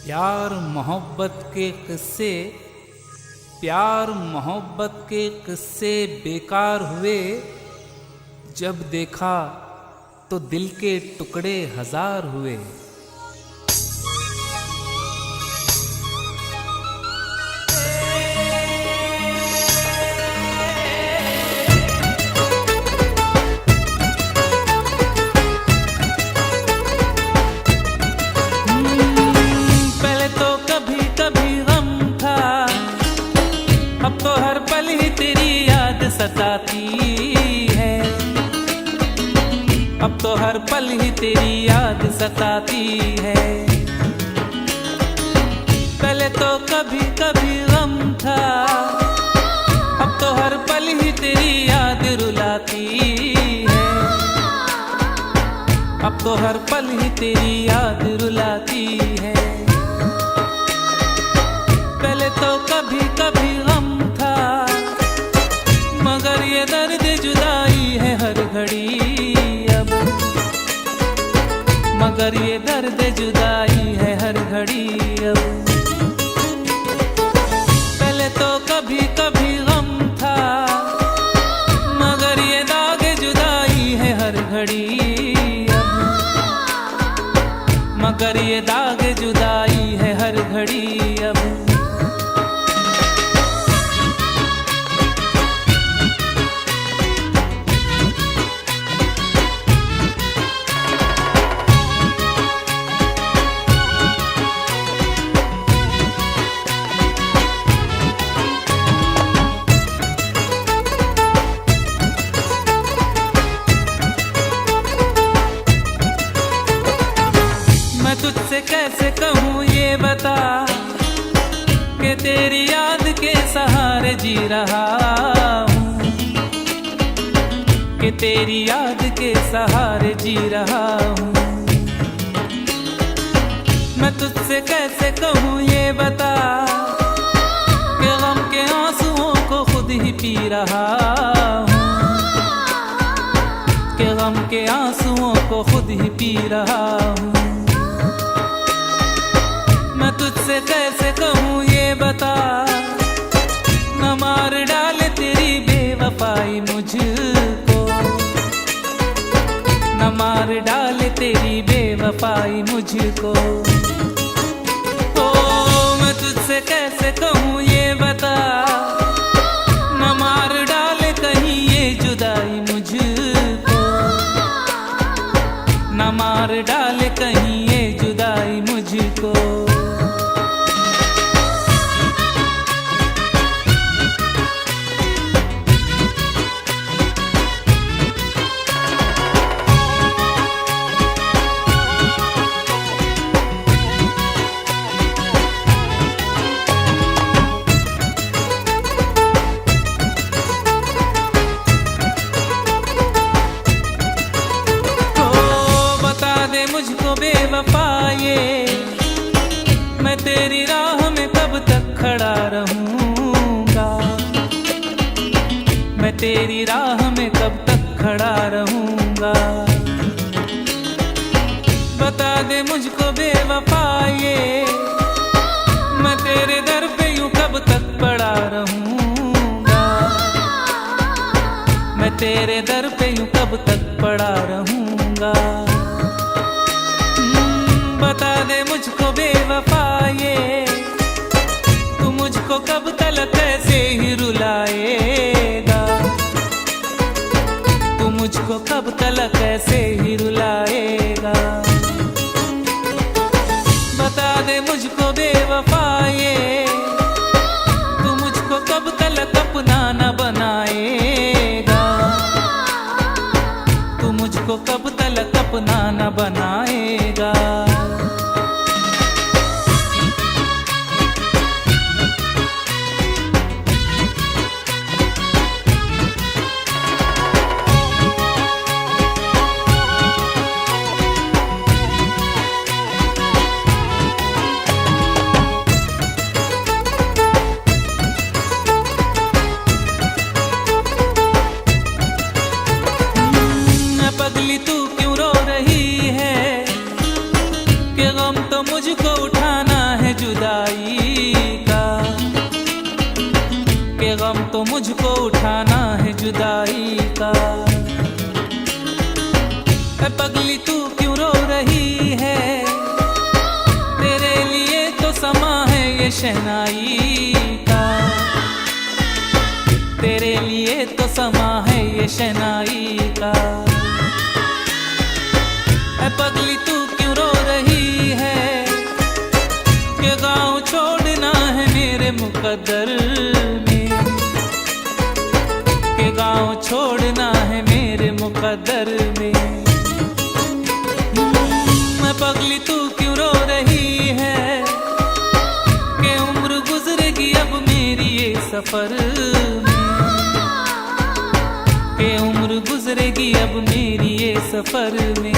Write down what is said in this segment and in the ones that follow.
प्यार मोहब्बत के किस्से, प्यार मोहब्बत के किस्से बेकार हुए। जब देखा तो दिल के टुकड़े हजार हुए। पहले तो कभी कभी गम था, अब तो हर पल ही तेरी याद सताती है। अब तो हर पल ही तेरी याद सताती है। पहले तो कभी कभी गम था, अब तो हर पल ही तेरी याद रुलाती है। अब तो हर पल ही तेरी याद रुलाती है। पहले तो कभी कभी गम था, मगर ये दर्द जुदाई है हर घड़ी अब। मगर ये दर्द जुदाई है हर घड़ी अब। पहले तो कभी कभी गम था, मगर ये दाग जुदाई है हर घड़ी अब। मगर ये दाग जुदाई है हर घड़ी अब। मैं तुझसे कैसे कहूँ ये बता, कि तेरी याद के सहारे जी रहा हूँ। कि तेरी याद के सहारे जी रहा हूँ। मैं तुझसे कैसे कहूँ ये बता, कि गम के आंसुओं को खुद ही पी रहा हूँ। कि गम के आंसुओं को खुद ही पी रहा हूँ। मैं तुझसे कैसे कहूँ ये बता, न मार डाले तेरी बेवफाई मुझको। न मार डाले तेरी बेवफाई मुझको। ओ मैं तुझसे कैसे कहूँ ये बता, न मार डाले कहीं ये जुदाई मुझको। न मार डाले कहीं ये जुदाई मुझको। मुझको बेवफा ये, मैं तेरी राह में कब तक खड़ा रहूंगा। मैं तेरी राह में कब तक खड़ा रहूंगा। बता दे मुझको बेवफा ये, मैं तेरे दर पे यूं कब तक पड़ा रहूंगा। मैं तेरे दर पे यूं कब तक पड़ा रहूंगा। बता दे मुझको बेवफा ये, तू मुझको कब तलक ऐसे ही रुलाएगा। तू मुझको कब तलक ऐसे ही रुलाएगा। बता दे मुझको बेवफा ये, तू मुझको कब तलक अपना न बनाएगा। तू मुझको कब तलक अपना न बनाएगा। पगली तू क्यों रो रही है, कि गम तो मुझको उठाना है जुदाई का, के गम तो मुझको उठाना है जुदाई का। पगली तू क्यों रो रही है, तेरे लिए तो समा है ये शहनाई का, तेरे लिए तो समा है ये शहनाई का। पगली तू क्यों रो रही है, के गाँव छोड़ना है मेरे मुकद्दर में, के गाँव छोड़ना है मेरे मुकद्दर में। पगली तू क्यों रो रही है, कि उम्र गुजरेगी अब मेरी ये सफर में, कि उम्र गुजरेगी अब मेरी ये सफर में।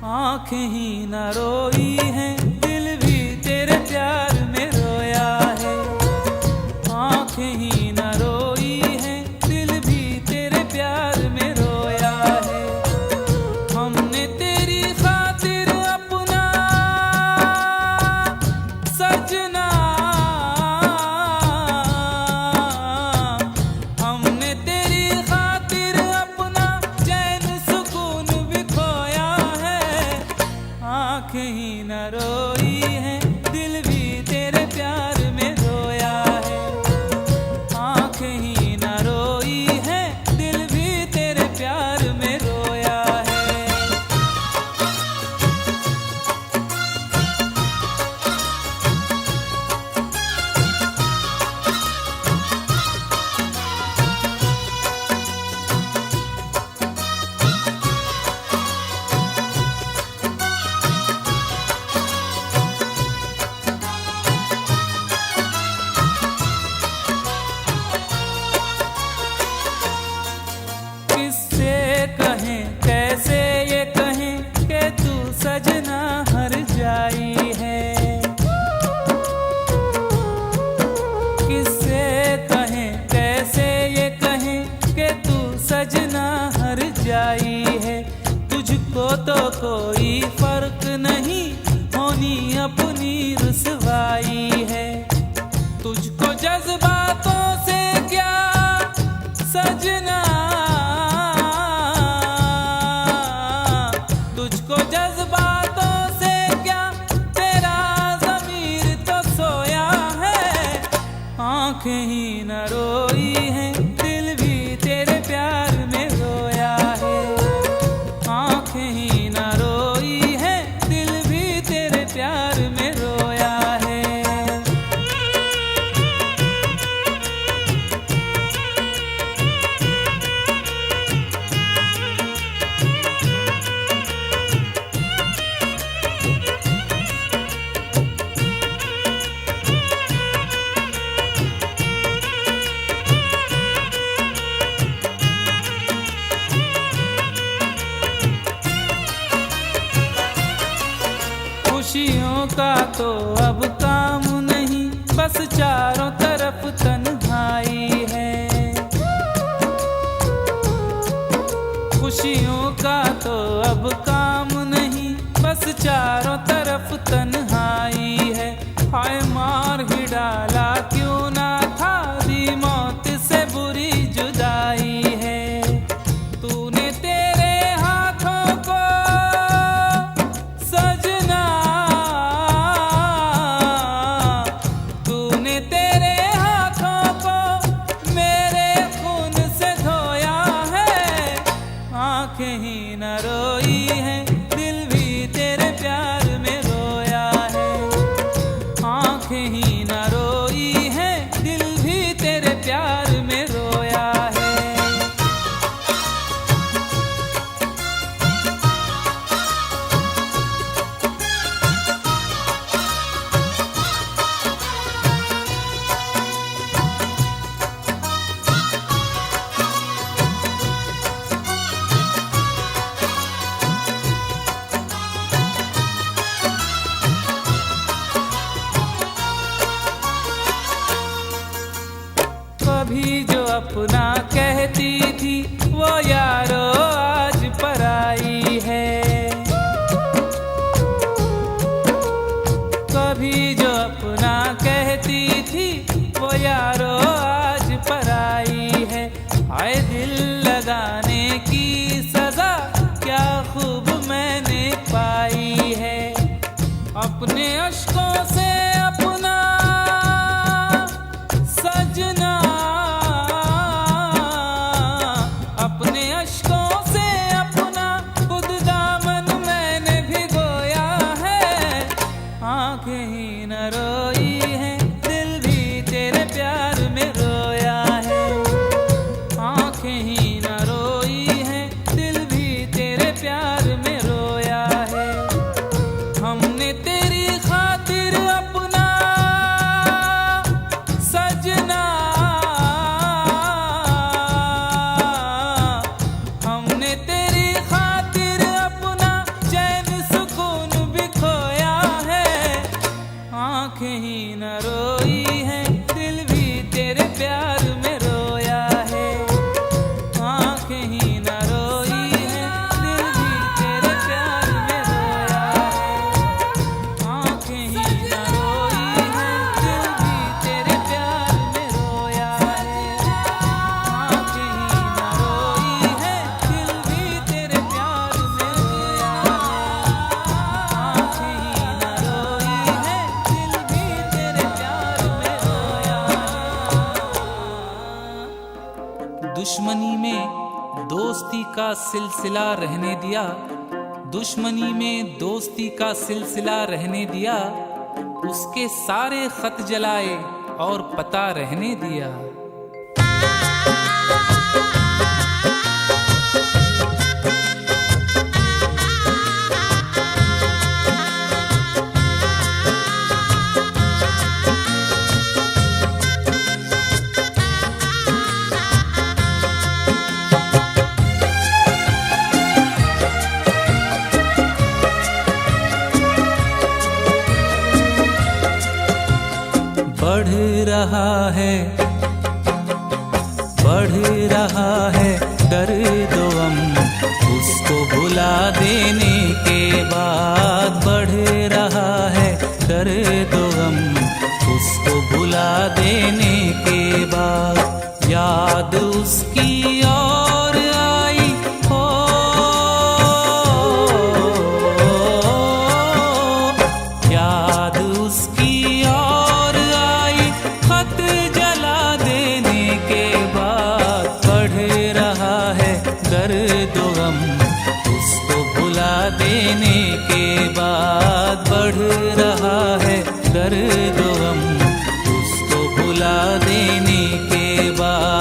आँखें ही न रोई हैं, दिल भी तेरे प्यार में रोया है। आँखें ही न रोई हैं, दिल भी तेरे प्यार में रोया है। हमने तेरी खातिर अपना सजना, हमने तेरी खातिर अपना चैन सुकून भी खोया है। आँखें ही न रोई हैं, दिल भी तेरे प्यार में रोया है। आँखें ही न रोई हैं, दिल भी तेरे प्यार में रोया है। किससे कहें कैसे ये कहें कि तू सजना हर जाई है। किससे कहें कैसे ये कहें कि तू सजना हर जाई है। तुझको तो कोई फर्क नहीं, होनी अपनी रुसवाई है। तुझको जज्बातों से क्या सजना, तुझको जज्बातों से क्या, तेरा ज़मीर तो सोया है। आँखें ही न रोई हैं, दिल भी तेरे प्यार में रोया है। आँखें ही न रोई हैं, दिल भी तेरे प्यार में रोया है। खुशियों का तो अब काम नहीं, बस चारों तरफ तन्हाई है। खुशियों का तो अब काम नहीं, बस चारों तरफ तन्हाई है। हाय मार ही डाला क्यों ना था, दी मौत से बुरी जुदाई है। तूने तेरे हाथों को सजना, तूने तेरे हाथों को मेरे खून से धोया है। आँखें ही न रोई हैं, दिल भी तेरे प्यार में रोया है। आँखें ही न रोई हैं, दिल भी तेरे प्यार में रोया है। कहती थी वो यारो आज पराई है। कभी जो अपना कहती थी वो यारो आज पराई है। आए दिल लगाने की सजा क्या खूब मैंने पाई है। अपने अश्कों से अपना सजना, अपने अश्कों से अपना खुद दामन मैंने भिगोया है। आंखें ही न रोई है, दिल भी तेरे प्यार में रोया है। आंखें ही न रोई है, दिल भी तेरे प्यार में रोया है। हमने तेरी खातिर अपना सजना, हमने तेरी खातिर अपना चैन सुकून भी खोया है। आंखें ही न रोई है, दिल भी तेरे प्यार में रोया है। आंखें ही न रोई है, दिल भी तेरे प्यार में रोया है। आंखें ही न रोई है, दिल भी तेरे प्यार में रोया है। आंखें ही न रोई है, दिल भी तेरे प्यार में रोया है। आंखें ही न रोई है, दिल भी तेरे प्यार में रोया है। दुश्मनी में दोस्ती का सिलसिला रहने दिया, दुश्मनी में दोस्ती का सिलसिला रहने दिया। उसके सारे खत जलाए और पता रहने दिया। बढ़ रहा है दर्द गम, उसको भुला देने के बाद। बढ़ रहा है दर्द गम, उसको भुला देने के बाद। याद उसकी और आई हो, याद उसकी और आई खत जला देने के बाद। बढ़ रहा है दर्द गम, उसको भुला देने के बाद। बढ़ रहा है दर्द गम, उसको भुला देने के बाद।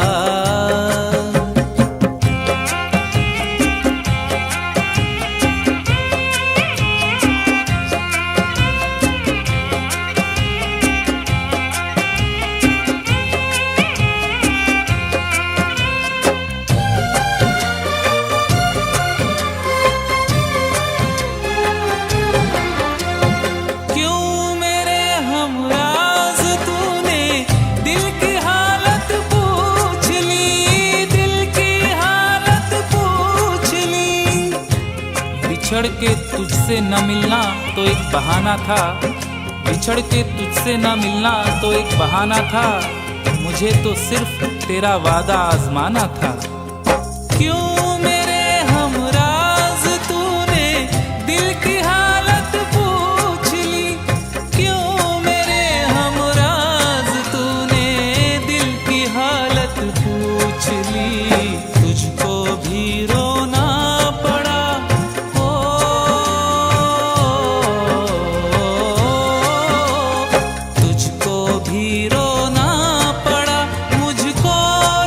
बिछड़ के तुझसे न मिलना तो एक बहाना था, बिछड़ के तुझसे न मिलना तो एक बहाना था। मुझे तो सिर्फ तेरा वादा आजमाना था। क्यों मेरे हमराज तूने दिल की हालत पूछ ली, क्यों मेरे हमराज तूने दिल की हालत पूछ ली। तुझको भी रोना पड़ा, तुझको भी रोना पड़ा, मुझको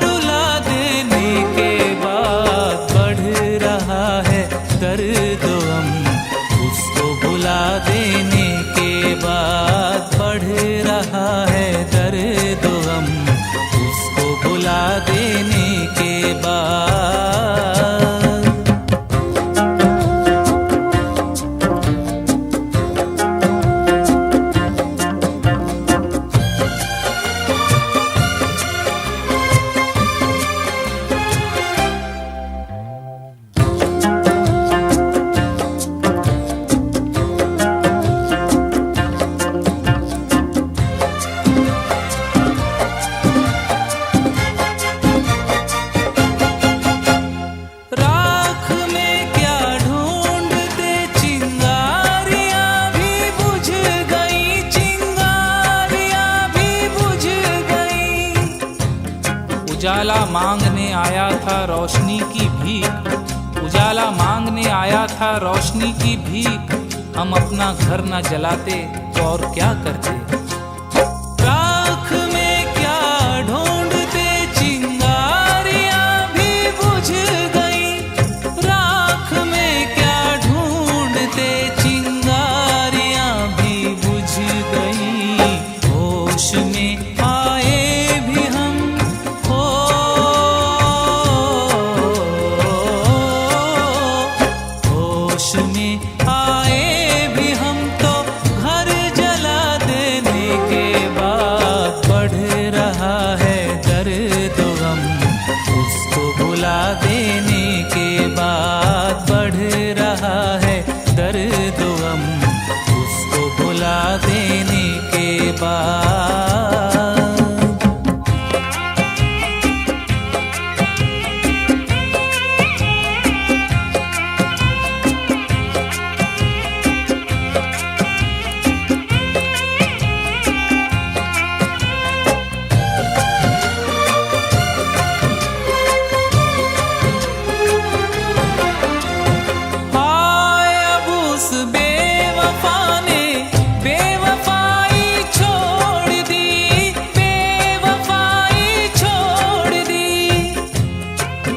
रुला देने के बाद। उजाला मांगने आया था रोशनी की भीख, उजाला मांगने आया था रोशनी की भीख। हम अपना घर न जलाते तो और क्या करते। राख में क्या ढूंढते चिंगारियां भी बुझ गई, राख में क्या ढूंढते चिंगारियां भी बुझ गई। होश में आए भी हम हो, होश में आए भी हम तो घर जला देने के बाद बढ़ रहा है दर्द गम। उसको भुला देने के बाद बढ़ रहा है दर्द गम, उसको भुला देने के बाद।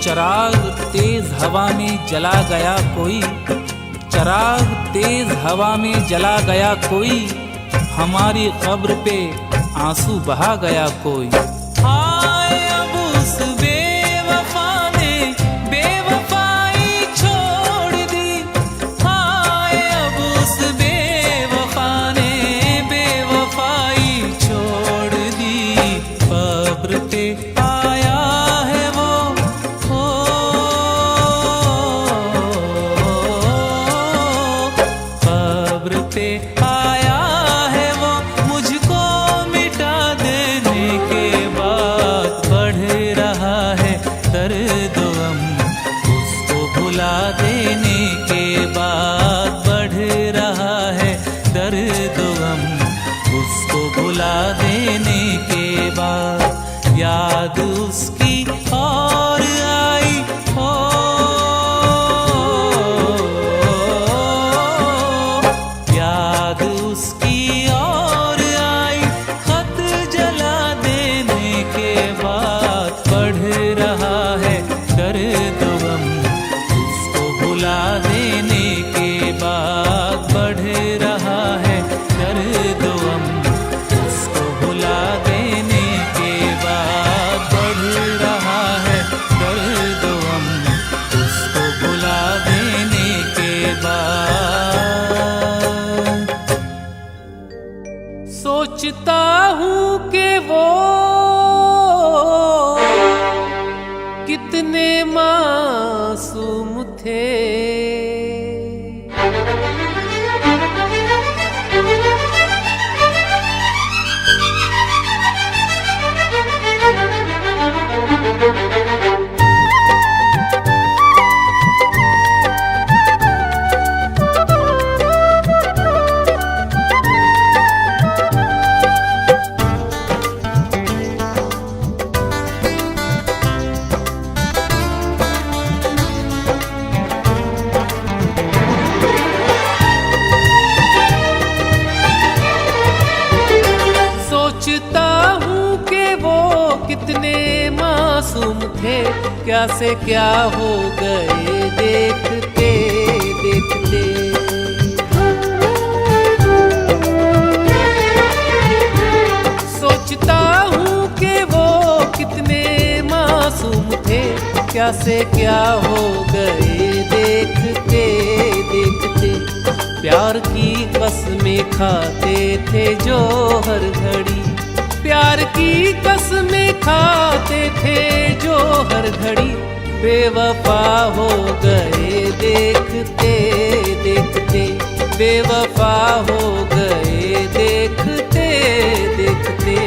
चराग तेज हवा में जला गया कोई, चराग तेज हवा में जला गया कोई। हमारी कब्र पे आंसू बहा गया कोई। हाय अब उस बेवफा ने बेवफाई छोड़ दी, हाय अब उस बेवफा ने बेवफाई छोड़ दी। कब्र पे आया है वो, पे आया है वो, मुझको मिटा देने के बाद बढ़ रहा है दर्द गम। उसको भुला देने के बाद बढ़ रहा है दर्द गम, उसको भुला देने के बाद। याद उसकी और आई हो, उसकी और आई। खत जला देने के बाद बढ़ रहा है दर्द गम, उसको भुला देने के बाद बढ़ रहा है दर्द गम, उसको भुला देने के बाद बढ़ रहा है दर्द गम, उसको भुला देने के बाद। सोचता हूँ कि वो कितने मासूम थे, कितने मासूम थे, क्या से क्या हो गए देखते देखते। सोचता हूँ कि वो कितने मासूम थे, क्या से क्या हो गए देखते देखते। प्यार की कसमें खाते थे जो हर घड़ी, प्यार की कसमें खाते थे जो हर घड़ी। बेवफा हो गए देखते देखते, बेवफा हो गए देखते देखते।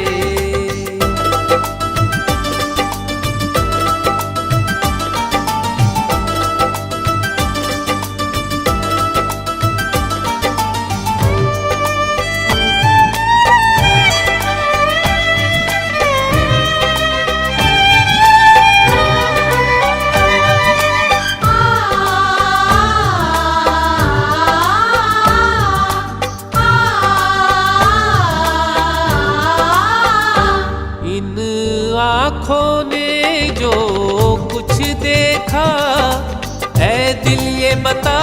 बता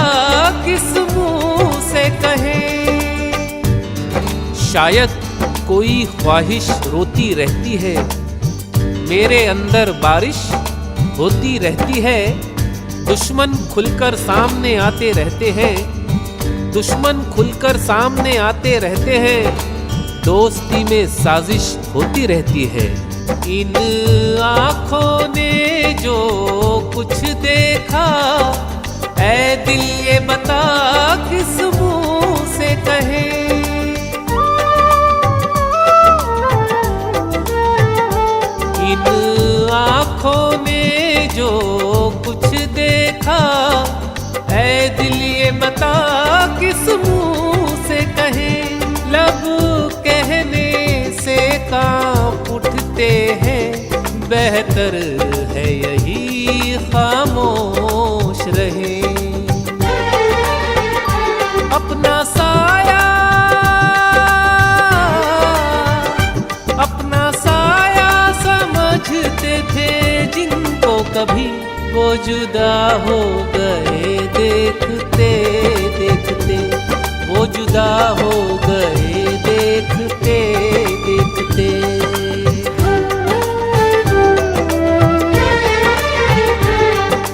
किस मुंह से कहे। शायद कोई ख्वाहिश रोती रहती है, मेरे अंदर बारिश होती रहती है। दुश्मन खुलकर सामने आते रहते हैं, दुश्मन खुलकर सामने आते रहते हैं। दोस्ती में साजिश होती रहती है। इन आँखों ने जो कुछ देखा, ऐ दिल ये बता किस मुंह से कहे। इन आँखों ने जो कुछ देखा, ऐ दिल ये बता किस मुंह से कहे। लब कहने से कांप उठते हैं, बेहतर है यही खामोश रहे। अपना साया, अपना साया समझते थे जिनको कभी, वो जुदा हो गए देखते देखते। वो जुदा हो गए देखते देखते।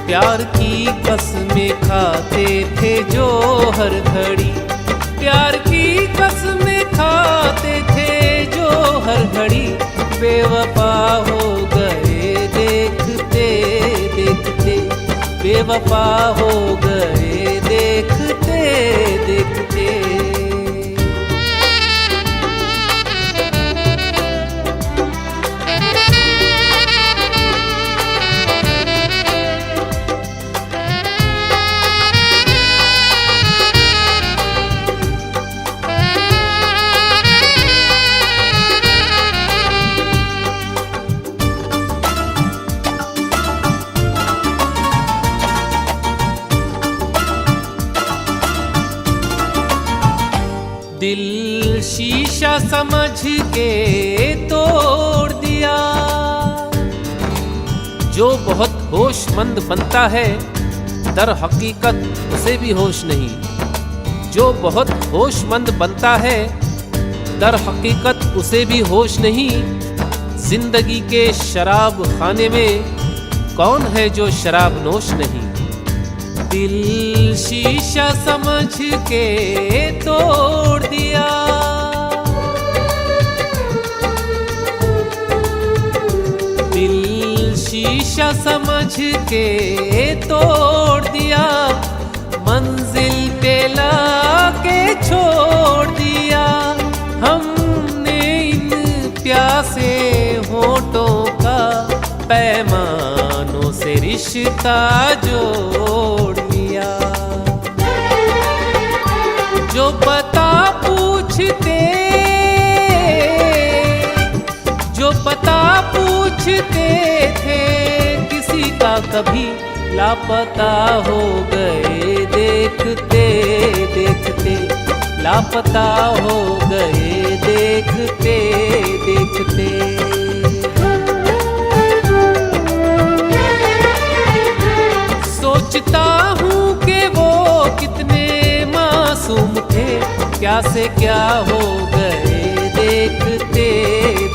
प्यार की कसमें खाते थे जो हर घड़ी, प्यार की कसमें खाते थे जो हर घड़ी। बेवफा हो गए देखते देखते, बेवफा हो गए देखते देखते। दिल शीशा समझ के तोड़ दिया। जो बहुत होशमंद बनता है, दर हकीकत उसे भी होश नहीं। जो बहुत होशमंद बनता है, दर हकीकत उसे भी होश नहीं। जिंदगी के शराब खाने में कौन है जो शराब नोश नहीं। दिल शीशा समझ के तोड़ दिया। दिल शीशा समझ के तोड़ दिया। मंजिल पे लाके छोड़ दिया। हमने इन प्यासे होठों का पैमानों से रिश्ता जोड़ लिया। जो पता पूछते, जो पता पूछते थे किसी का कभी, लापता हो गए देखते देखते। लापता हो गए देखते देखते। सोचता हूँ कि वो कितने मासूम थे, क्या से क्या हो गए देखते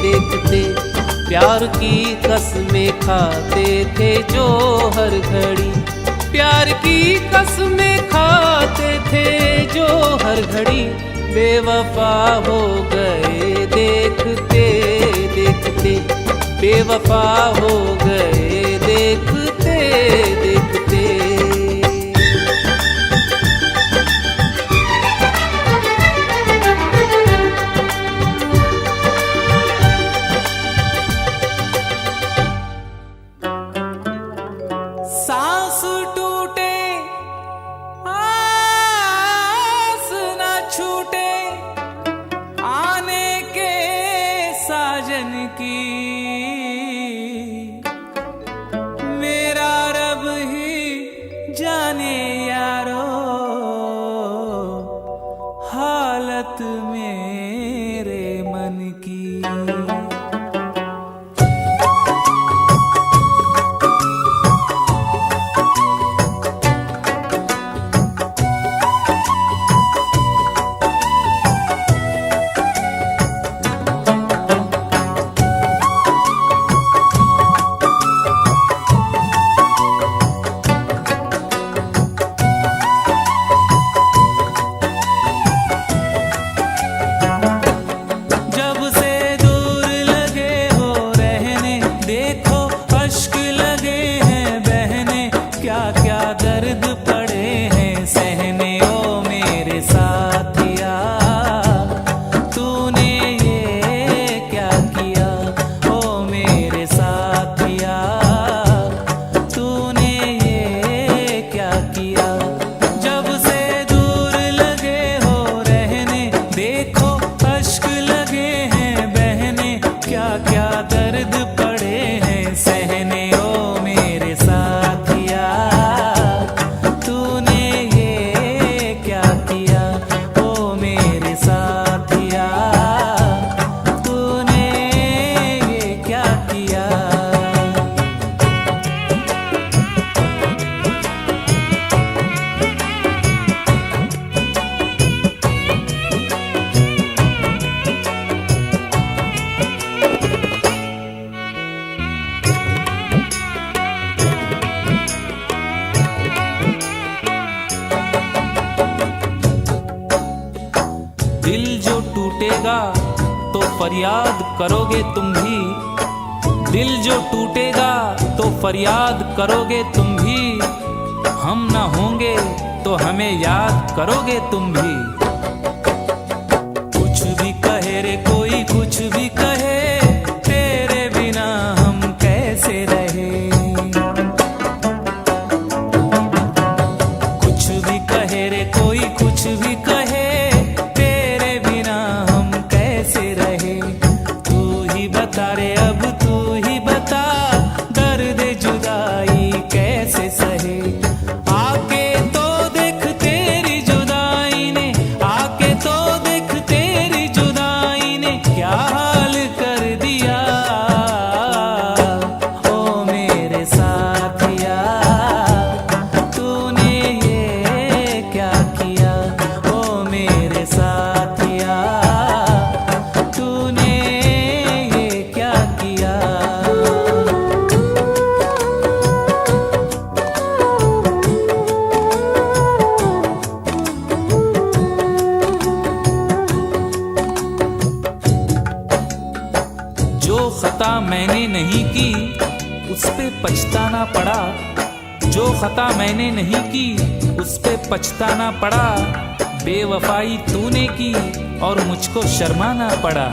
देखते। प्यार की कसमें खाते थे जो हर घड़ी, प्यार की कसमें खाते थे जो हर घड़ी। बेवफा हो गए देखते देखते। बेवफा हो गए देखते देखते। सांस टूटे आस न छूटे, आने के साजन की। मेरा फरियाद करोगे तुम भी, दिल जो टूटेगा तो फरियाद करोगे तुम भी, हम ना होंगे तो हमें याद करोगे तुम भी। कुछ भी कहे रे कोई कुछ भी कहे, तेरे बिना हम कैसे रहे। कुछ भी कहे रे कोई कुछ भी कहे, तेरे बिना हम कैसे रहे। तू ही बता रे अब तू ही बता, दर्द जुदाई कैसे सहे। आके तो देख तेरी जुदाई ने, आके तो देख तेरी जुदाई ने क्या हाल कर दिया। ओ मेरे साथिया तूने ये क्या किया। ओ मेरे साथिया तूने ये क्या किया। जो खता मैंने नहीं की उस पे पछताना पड़ा, जो खता मैंने नहीं की उस पे पछताना पड़ा। बेवफाई तूने की और मुझको शर्माना पड़ा।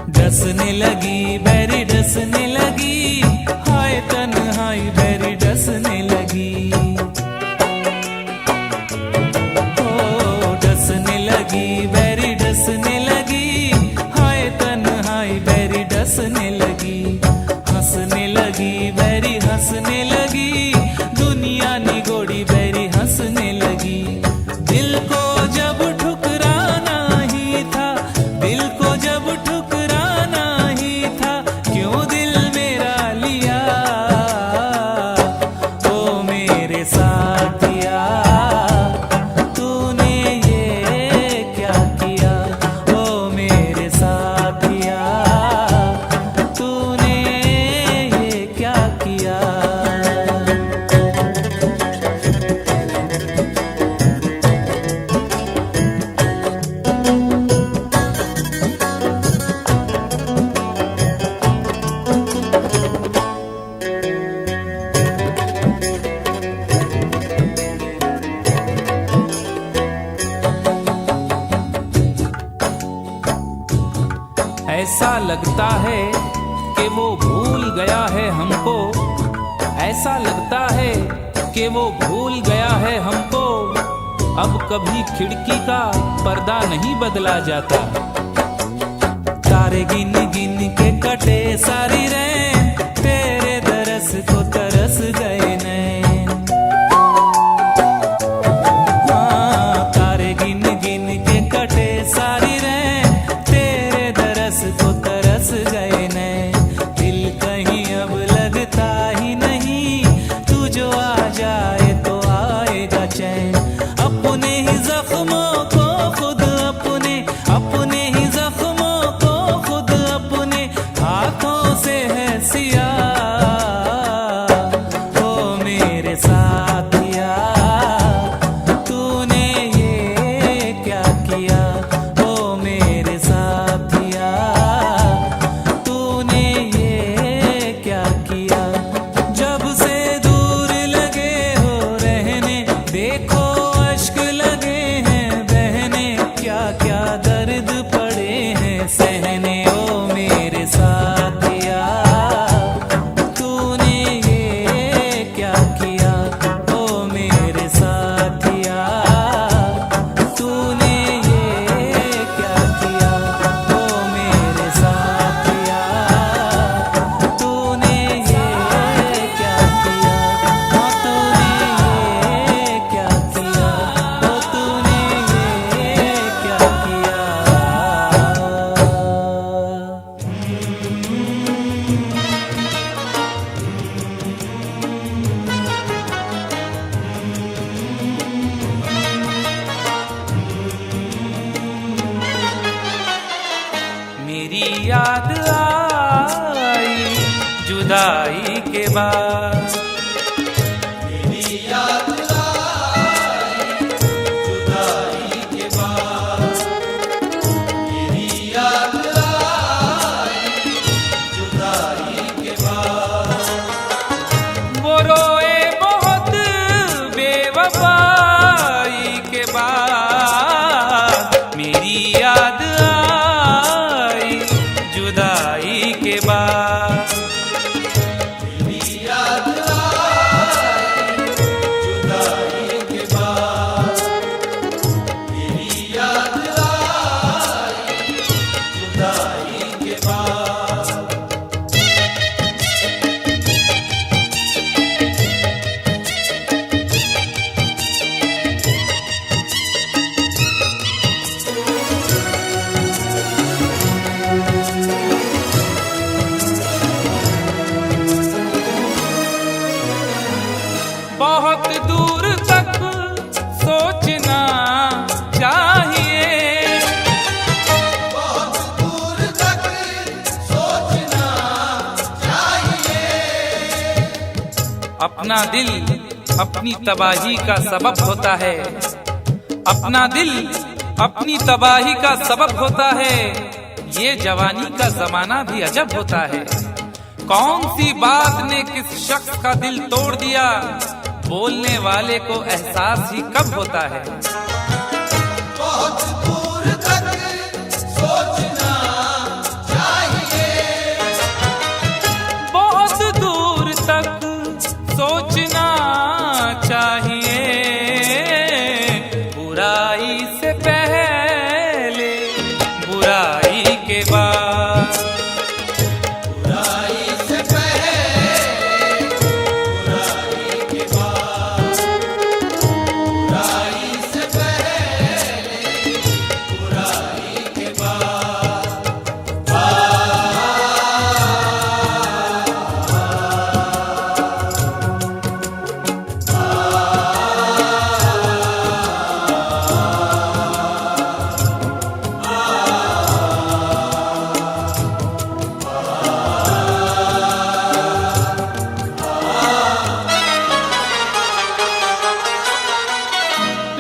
डसने लगी बैरी डसने लगी, हाय तन्हाई बैरी डसने लगी। ओ डसने लगी बैरी डसने लगी, हाय तन्हाई बैरी डसने लगी। हंसने लगी बैरी हंसने लगी, दुनिया निगोड़ी बैरी हंसने लगी। दिल को जब ठुकराना ही था, दिल को जब ठुकराना ही था, क्यों दिल मेरा लिया। ओ मेरे साथिया तूने ये क्या किया। ओ मेरे साथिया तूने ये क्या किया। ऐसा लगता है कि वो भूल गया है हमको, ऐसा लगता है कि वो भूल गया है हमको। अब कभी खिड़की का पर्दा नहीं बदला जाता। तारे गिन गिन के कटे सारी रैन, तेरे दरस को तरस गए नैन। हाँ, तारे गिन गिन के कटे सारी रैन, तेरे दरस को तरस गए नैन। दिल कहीं अब लगता ही नहीं, तू जो आ जाए तो आएगा चैन। अपने ही जख्मों को खुद अपने, अपने ही जख्मों को खुद अपने हाथों से है सिया। ओ मेरे साथिया तूने ये क्या किया। ओ मेरे साथिया तूने ये क्या किया। जब से दूर लगे हो रहने, देखो अश्क लगे हैं बहने, क्या क्या दर्द पड़े हैं सहने। ओ मेरे साथिया तूने ये क्या किया। ओ मेरे साथिया तूने ये क्या किया। ओ मेरे साथिया तूने ये क्या किया। हाँ तूने ये क्या किया। ओ तूने ये क्या किया। मेरी याद आई जुदाई के बाद, मेरी याद आई जुदाई के बाद, मेरी बेवफाई के बाद मेरी याद आई जुदाई के बाद। मेरी याद आई जुदाई के बाद, मेरी याद आई जुदाई के बाद। बहुत दूर तक सोचना चाहिए, बहुत दूर तक सोचना चाहिए। अपना दिल अपनी तबाही का सबब होता है, अपना दिल अपनी तबाही का सबब होता है। ये जवानी का जमाना भी अजब होता है। कौन सी बात ने किस शख्स का दिल तोड़ दिया, बोलने वाले को एहसास ही कब होता है। बहुत दूर तक सोचना चाहिए, बहुत दूर तक सोचना चाहिए। बुराई से पहले बुराई के बाद, बुराई से पहले बुराई के बाद, बुराई से पहले बुराई के बाद।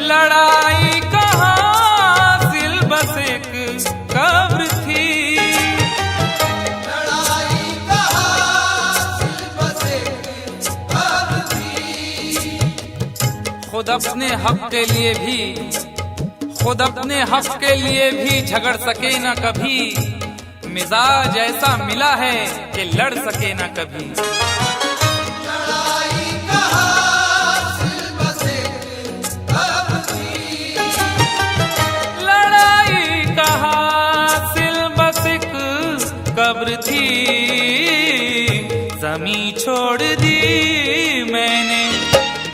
लड़ाई कहाँ दिल बस एक कब्र थी, लड़ाई कहाँ बस एक कब्र थी। खुद अपने हक के लिए भी, खुद अपने हक के लिए भी झगड़ सके न कभी। मिजाज ऐसा मिला है कि लड़ सके न कभी। लड़ाई कहाँ बस एक कब्र थी, लड़ाई कहाँ सिल बस एक कब्र थी। जमी छोड़ दी मैंने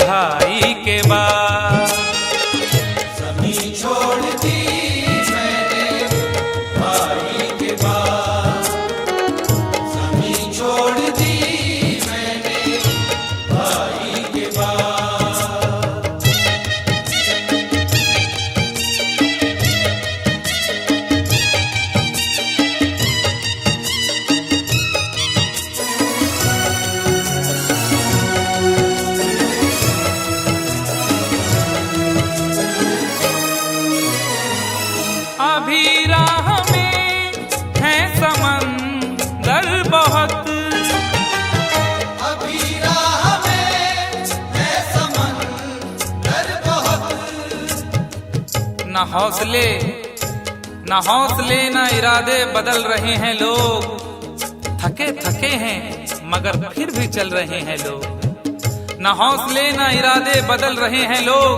भाई के बाद, जमीन छोड़ दी मैंने भाई के बाद, जमीन छोड़ दी मैंने भाई के बाद। अभी राह में है समंदर बहुत, अभी राह में है समंदर बहुत। न हौसले न इरादे बदल रहे हैं लोग। थके थके हैं मगर फिर भी चल रहे हैं लोग। न हौसले न इरादे बदल रहे हैं लोग।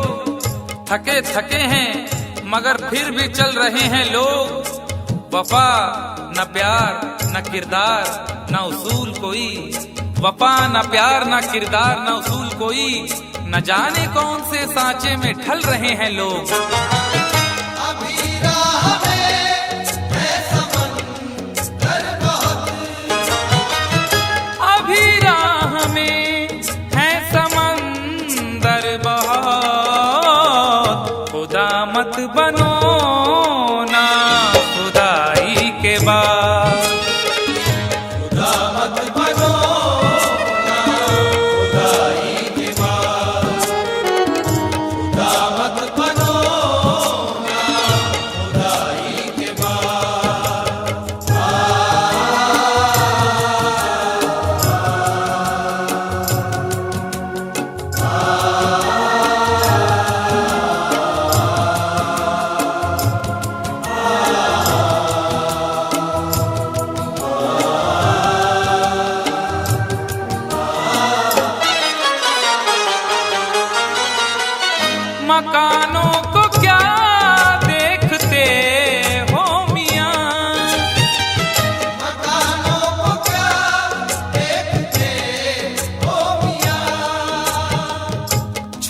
थके थके हैं मगर फिर भी चल रहे हैं लोग। वफा न प्यार न किरदार न उसूल कोई, वफा न प्यार न किरदार न उसूल कोई। न जाने कौन से सांचे में ढल रहे हैं लोग। अभी राह में है समंदर बहुत, अभी राह में है समंदर बहुत। खुदा मत बनो ना खुदाई के बाद, खुदा मत बनो ना खुदाई के बाद, खुदा मत बनो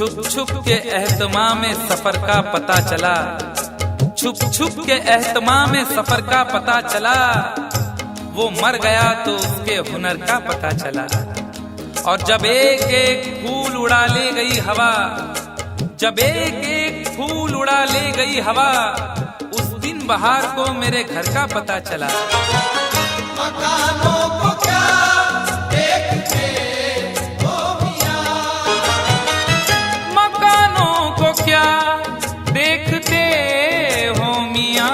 छुप छुप के एहतमाम में सफर का पता चला, छुप छुप के एहतमाम में सफर का पता चला। वो मर गया तो उसके हुनर का पता चला। और जब एक एक फूल उड़ा ले गई हवा, जब एक एक फूल उड़ा ले गई हवा, उस दिन बहार को मेरे घर का पता चला। मकानों को क्या देखते हो मियां, मकानों को क्या देखते हो मियां,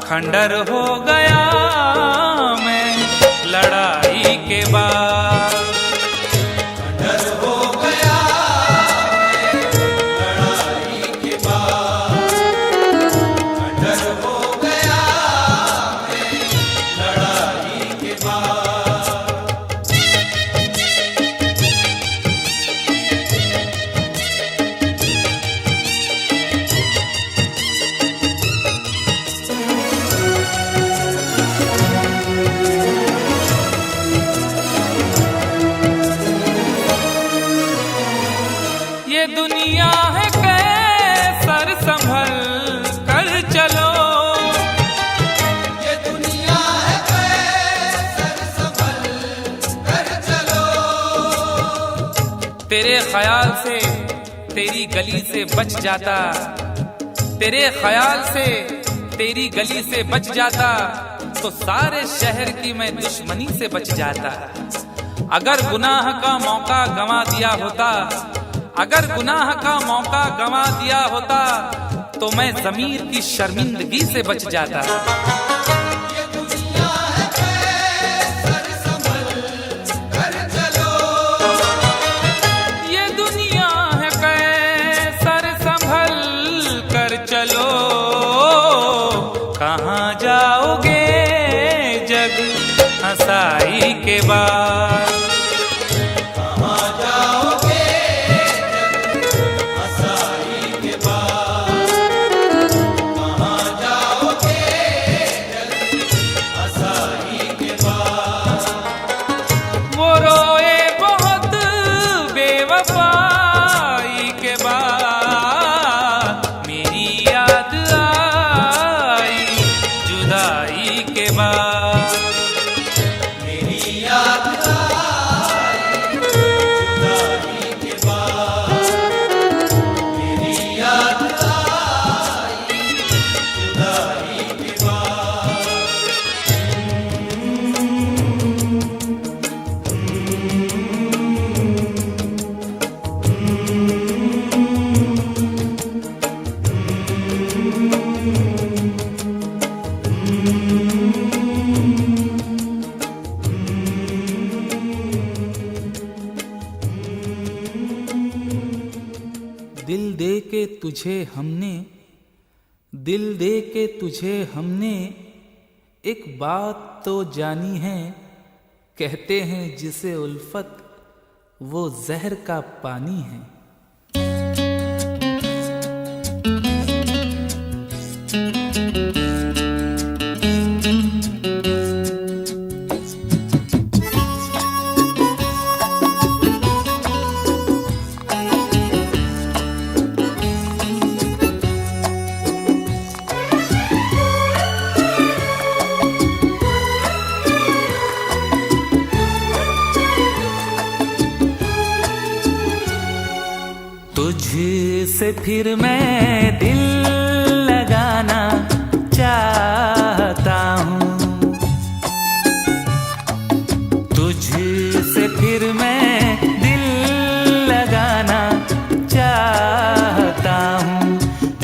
खंडर हो गया मैं लड़ाई के बाद, डर हो गया लड़ाई के बाद, डर हो गया लड़ाई के बाद। ये दुनिया है कैसर संभल कर चलो, ये दुनिया है कैसर संभल कर चलो। तेरे ख्याल से तेरी गली से बच जाता, तेरे ख्याल से तेरी गली से बच जाता, तो सारे शहर की मैं दुश्मनी से बच जाता। अगर गुनाह का मौका गंवा दिया होता, अगर गुनाह का मौका गंवा दिया होता, तो मैं ज़मीर की शर्मिंदगी से बच जाता। ये दुनिया है कैसर संभल कर चलो, ये दुनिया है कैसर संभल कर चलो, कहाँ जाओगे जग हंसाई के बाद, कहाँ जाओगे हंसाई के बाद, कहाँ जाओगे हंसाई के बाद। वो रोए बहुत बेवफाई के बाद, मेरी याद आई जुदाई के बाद, मेरी याद आई जुदाई के बाद, मेरी याद आई जुदाई के बाद। दिल दे के तुझे हमने, दिल दे के तुझे हमने, एक बात तो जानी है, कहते हैं जिसे उल्फत वो जहर का पानी है। तुझसे फिर मैं दिल लगाना चाहता हूँ, तुझसे फिर मैं दिल लगाना चाहता हूँ।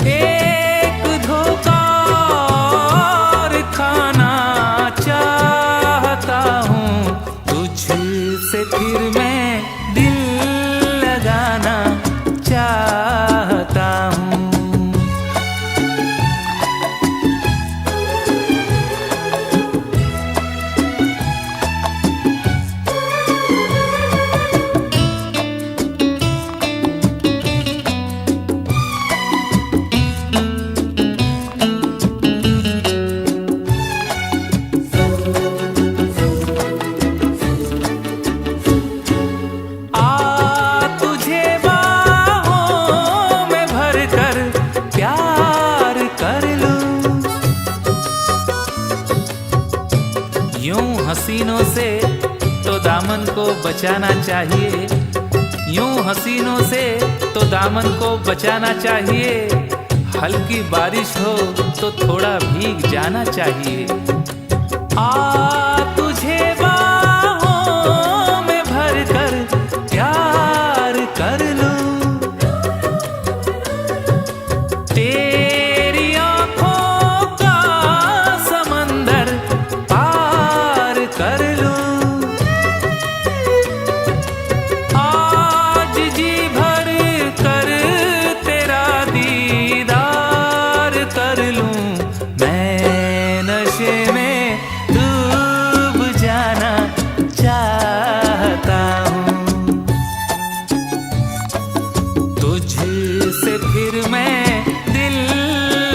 एक धोखा और खाना चाहता हूँ, तुझसे फिर मैं दिल लगाना चाहता हूँ। बचाना चाहिए, यूं हसीनों से तो दामन को बचाना चाहिए। हल्की बारिश हो तो थोड़ा भीग जाना चाहिए। आ तुझे बाहों में भर कर प्यार कर लूं, तेरी आंखों का समंदर पार कर लूं। आज जी भर कर तेरा दीदार कर लूं, मैं नशे में डूब जाना चाहता हूँ। तुझसे फिर मैं दिल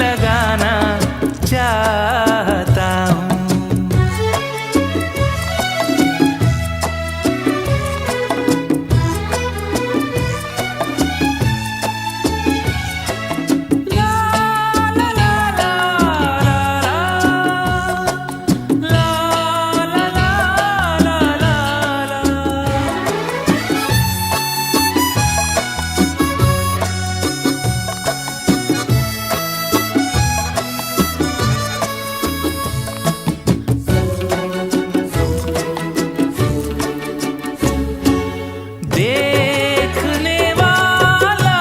लगाना चाहता हूँ। देखने वाला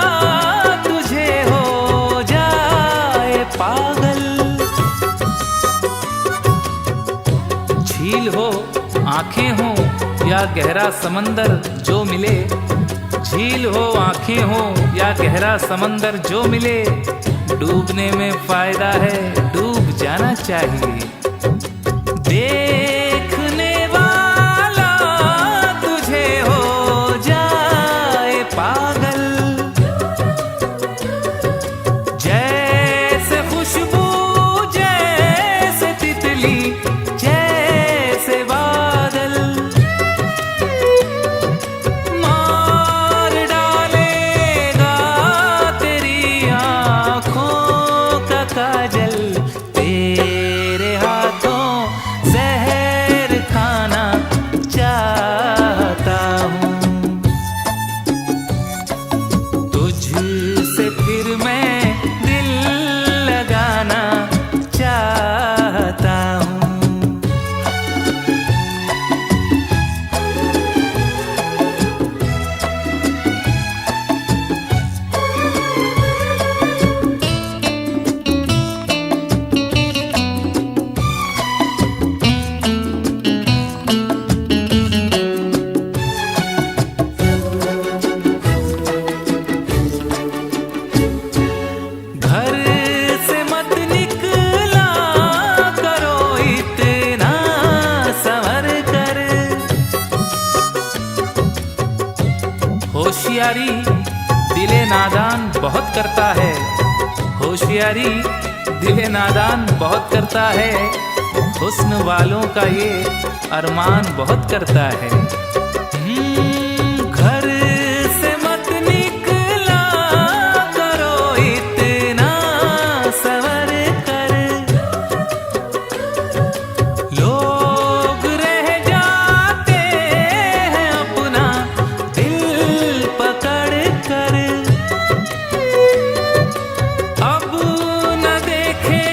तुझे हो जाए पागल, झील हो आंखें हो या गहरा समंदर जो मिले, झील हो आंखें हो या गहरा समंदर जो मिले, डूबने में फायदा है डूब जाना चाहिए। देखने वाला तुझे हो जाए पागल, जैसे खुशबू जैसे तितली जैसे बादल, मार डालेगा तेरी आँखों का काजल, तेरे हाथों जहर खाना चाहता हूँ। तुझसे फिर मैं दिल लगाना चाहता हूँ। घर से मत निकला करो इतना संवर कर, होशियारी दिले नादान बहुत करता है, होशियारी दिले नादान बहुत करता है, हुस्न वालों का ये अरमान बहुत करता है। घर से मत निकला करो इतना संवर कर, लोग रह जाते हैं अपना दिल पकड़ कर। अब न देखे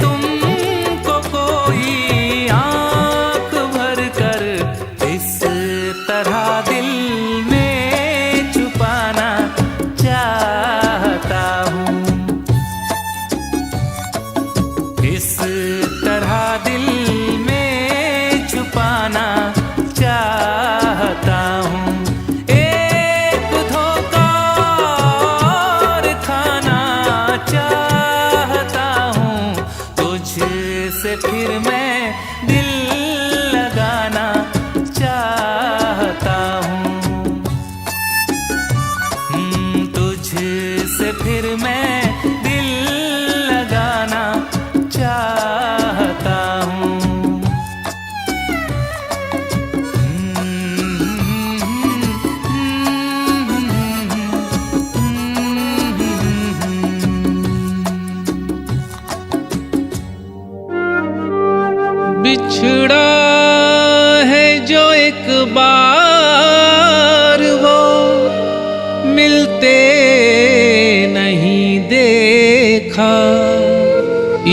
तुमको कोई आंख भर कर, इस तरह दिल में छुपाना चाहता हूँ, इस तरह दिल में छुपाना चाहता हूँ। एक धोखा और खाना चाहता हूँ, तुझसे फिर मैं दिल लगाना चाहता हूँ। तुझसे फिर मैं दिल लगाना चाहता हूँ। बिछड़ा है जो एक बार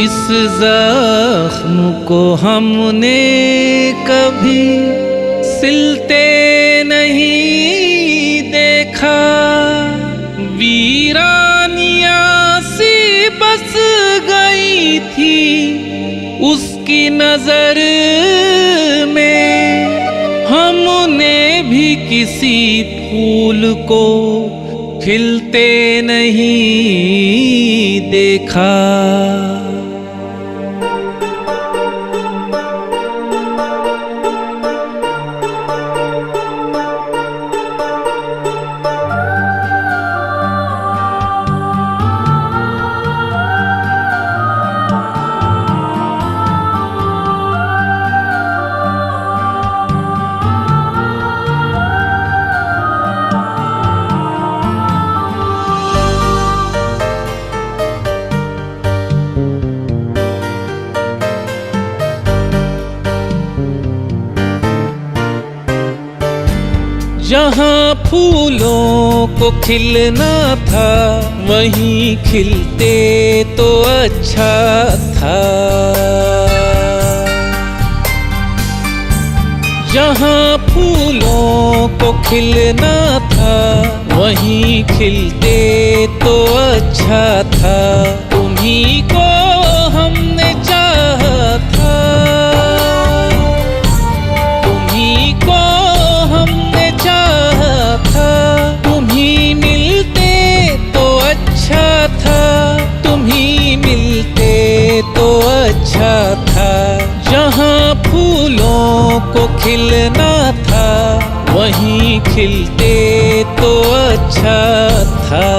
इस जख्म को हमने कभी सिलते नहीं देखा, वीरानियां सी बस गई थी उसकी नजर में। हमने भी किसी फूल को खिलते नहीं देखा। जहाँ फूलों को खिलना था वहीं खिलते तो अच्छा था। जहाँ फूलों को खिलना था वहीं खिलते तो अच्छा था। तुम्हीं को हमने चाहा था, तुम्हीं को हमने चाहा था। तुम्हीं मिलते तो अच्छा था, तुम्हीं मिलते तो अच्छा था। जहाँ फूलों को खिलना था वहीं खिलते तो अच्छा था।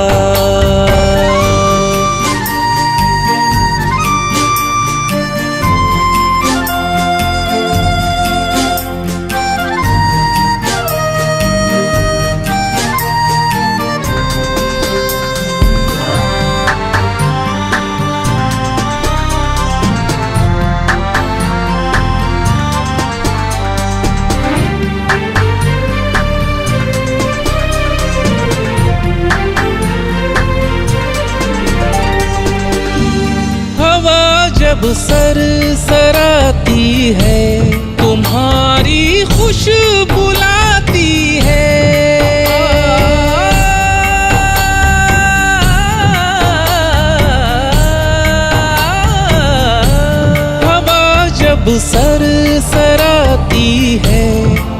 जब सरसराती है तुम्हारी खुशबू लाती है। हवा जब सरसराती है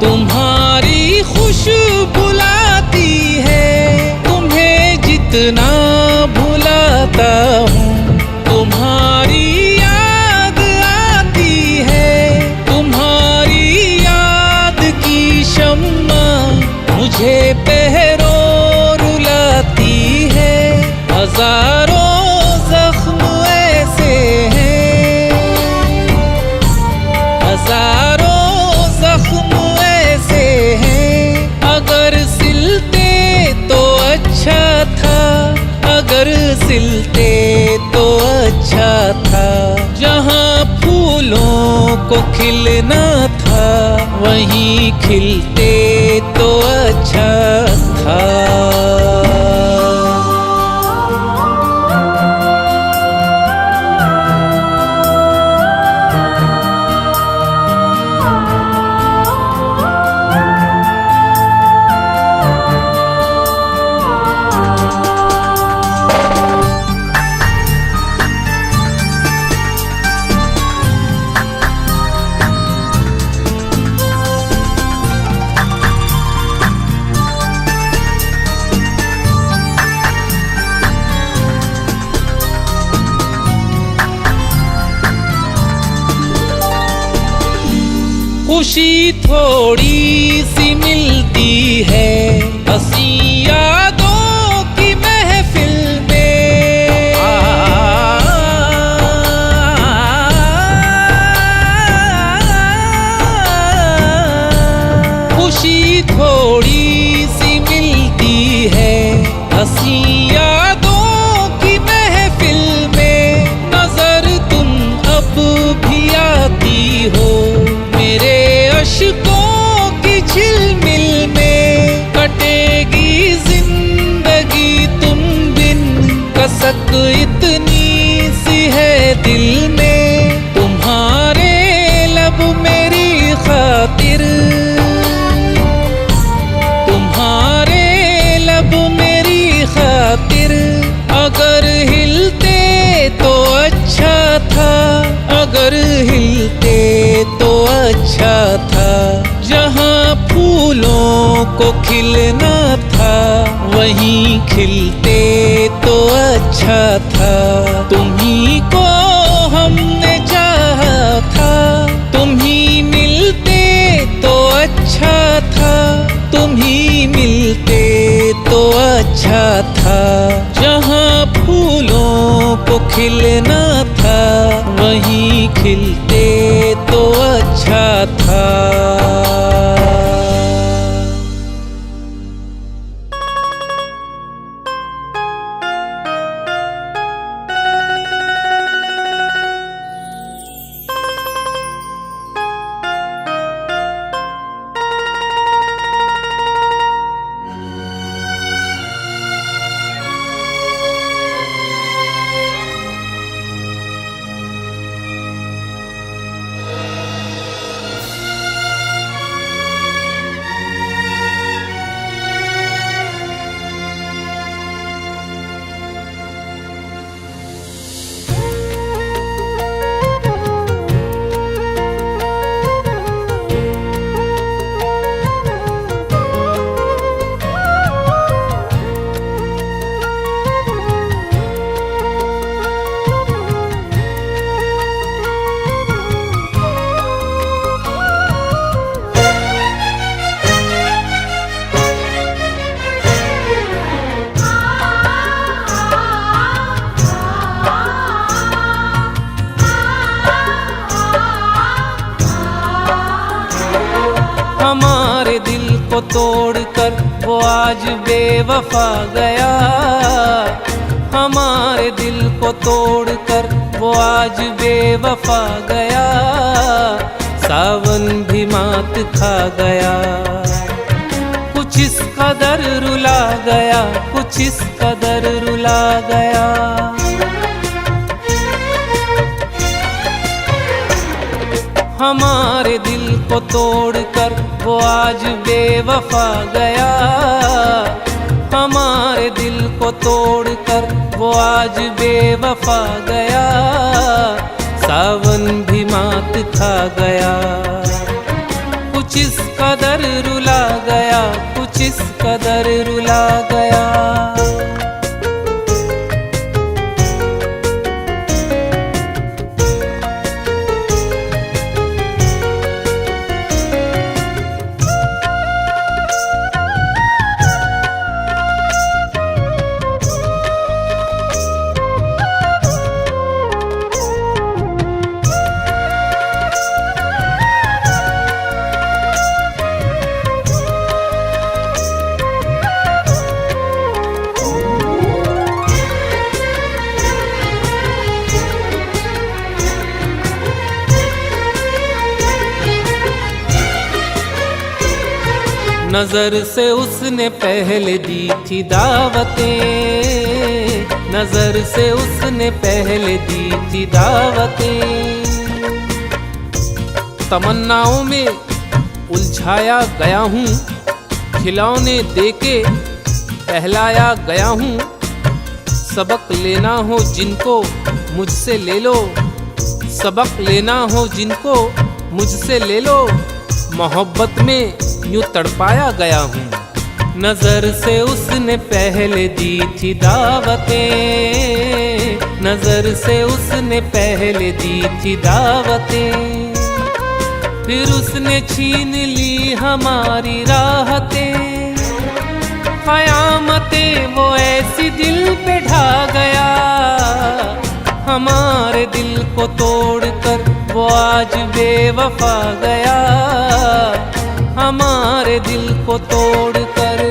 तुम्हारी खुशबू लाती है। तुम्हें जितना भुलाता हूँ तुम्हारी याद आती है। तुम्हारी याद की शम्मा मुझे पहरों रुलाती है। हजारों जख्म ऐसे हैं, हजारों जख्म ऐसे हैं। अगर सिलते तो अच्छा था, अगर सिलते तो अच्छा था। जहाँ फूलों को खिलना था वहीं खिलते तो अच्छा था। खुशी थोड़ी सी मिलती है हंसी यादों की महफिल में। खुशी थोड़ी सी मिलती है हंसी यादों की महफिल में। नजर तुम अब भी आती हो मेरे अश्कों की झिलमिल पर हिलते तो अच्छा था, जहाँ फूलों को खिलना था वहीं खिलते तो अच्छा था। तुम्ही को हमने चाहा था, तुम्ही मिलते तो अच्छा था, तुम्ही मिलते तो अच्छा था। जहाँ फूलों को खिलना था वहीं खिलते तो अच्छा था। हमारे दिल को तोड़कर वो आज बेवफा गया, हमारे दिल को तोड़कर वो आज बेवफा गया। सावन भी मात खा गया, कुछ इस कदर रुला गया, कुछ इस कदर रुला गया। हमारे दिल को तोड़कर वो आज बेवफा गया, हमारे दिल को तोड़कर वो आज बेवफा गया। सावन भी मात खा गया, कुछ इस कदर रुला गया, कुछ इस कदर रुला गया। नजर से उसने पहले दी थी दावतें, नजर से उसने पहले दी थी दावतें। तमन्नाओं में उलझाया गया हूँ, खिलौने देके पहलाया गया हूँ। सबक लेना हो जिनको मुझसे ले लो, सबक लेना हो जिनको मुझसे ले लो। मोहब्बत में यूं तड़पाया गया हूँ। नजर से उसने पहले दी थी दावतें, नजर से उसने पहले दी थी दावतें। फिर उसने छीन ली हमारी राहतें, क़यामतें वो ऐसी दिल पे ढा गया। हमारे दिल को तोड़कर वो आज बेवफा गया, हमारे दिल को तोड़कर।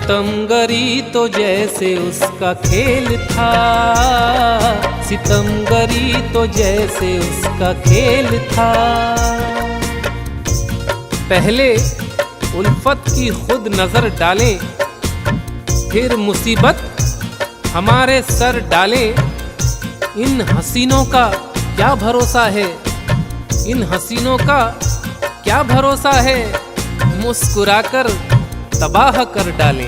सितमगरी तो जैसे उसका खेल था, सितमगरी तो जैसे उसका खेल था। पहले उल्फत की खुद नजर डाले, फिर मुसीबत हमारे सर डाले। इन हसीनों का क्या भरोसा है, इन हसीनों का क्या भरोसा है, मुस्कुराकर तबाह कर डाले।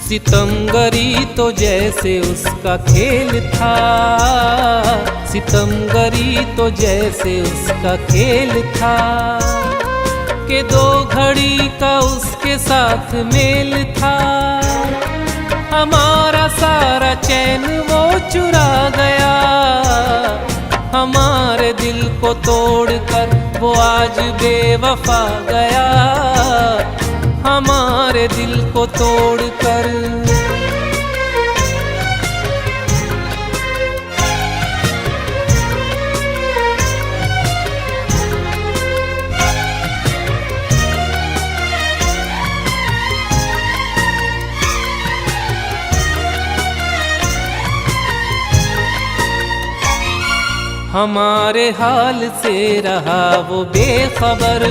सितमगरी तो जैसे उसका खेल था, सितमगरी तो जैसे उसका खेल था। कि दो घड़ी का उसके साथ मेल था, हमारा सारा चैन वो चुरा गया। हमारे दिल को तोड़कर वो आज बेवफा गया, हमारे दिल को तोड़कर। हमारे हाल से रहा वो बेखबर,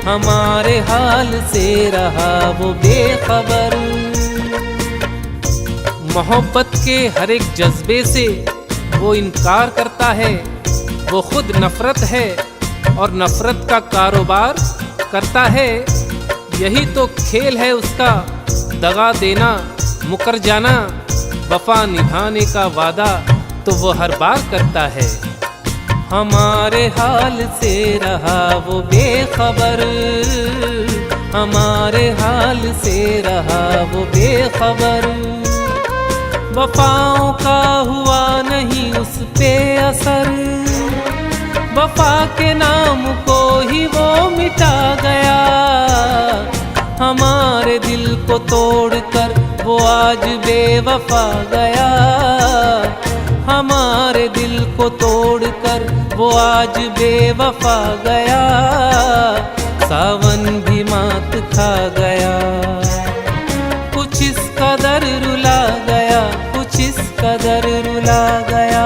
हमारे हाल से रहा वो बेखबर। मोहब्बत के हर एक जज्बे से वो इनकार करता है, वो खुद नफरत है और नफरत का कारोबार करता है। यही तो खेल है उसका, दगा देना, मुकर जाना। वफा निभाने का वादा तो वो हर बार करता है। हमारे हाल से रहा वो बेखबर, हमारे हाल से रहा वो बेखबर। वफाओं का हुआ नहीं उस पे असर, वफा के नाम को ही वो मिटा गया। हमारे दिल को तोड़कर वो आज बेवफा गया, हमारे दिल को तोड़कर वो आज बेवफा गया। सावन भी मात खा गया, कुछ इस कदर रुला गया, कुछ इस कदर रुला गया।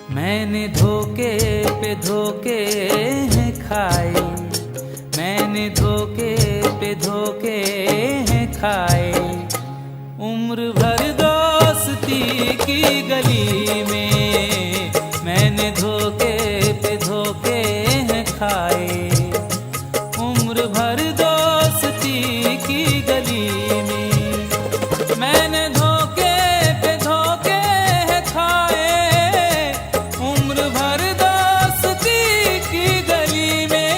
मैंने धोखे पे धोखे हैं खाए, मैंने धोखे पे धोखे हैं खाए। उम्र भर दोस्ती की गली में मैंने धोखे पे धोखे हैं खाए। उम्र भर दोस्ती की गली में मैंने धोखे पे धोखे हैं खाए। उम्र भर दोस्ती की गली में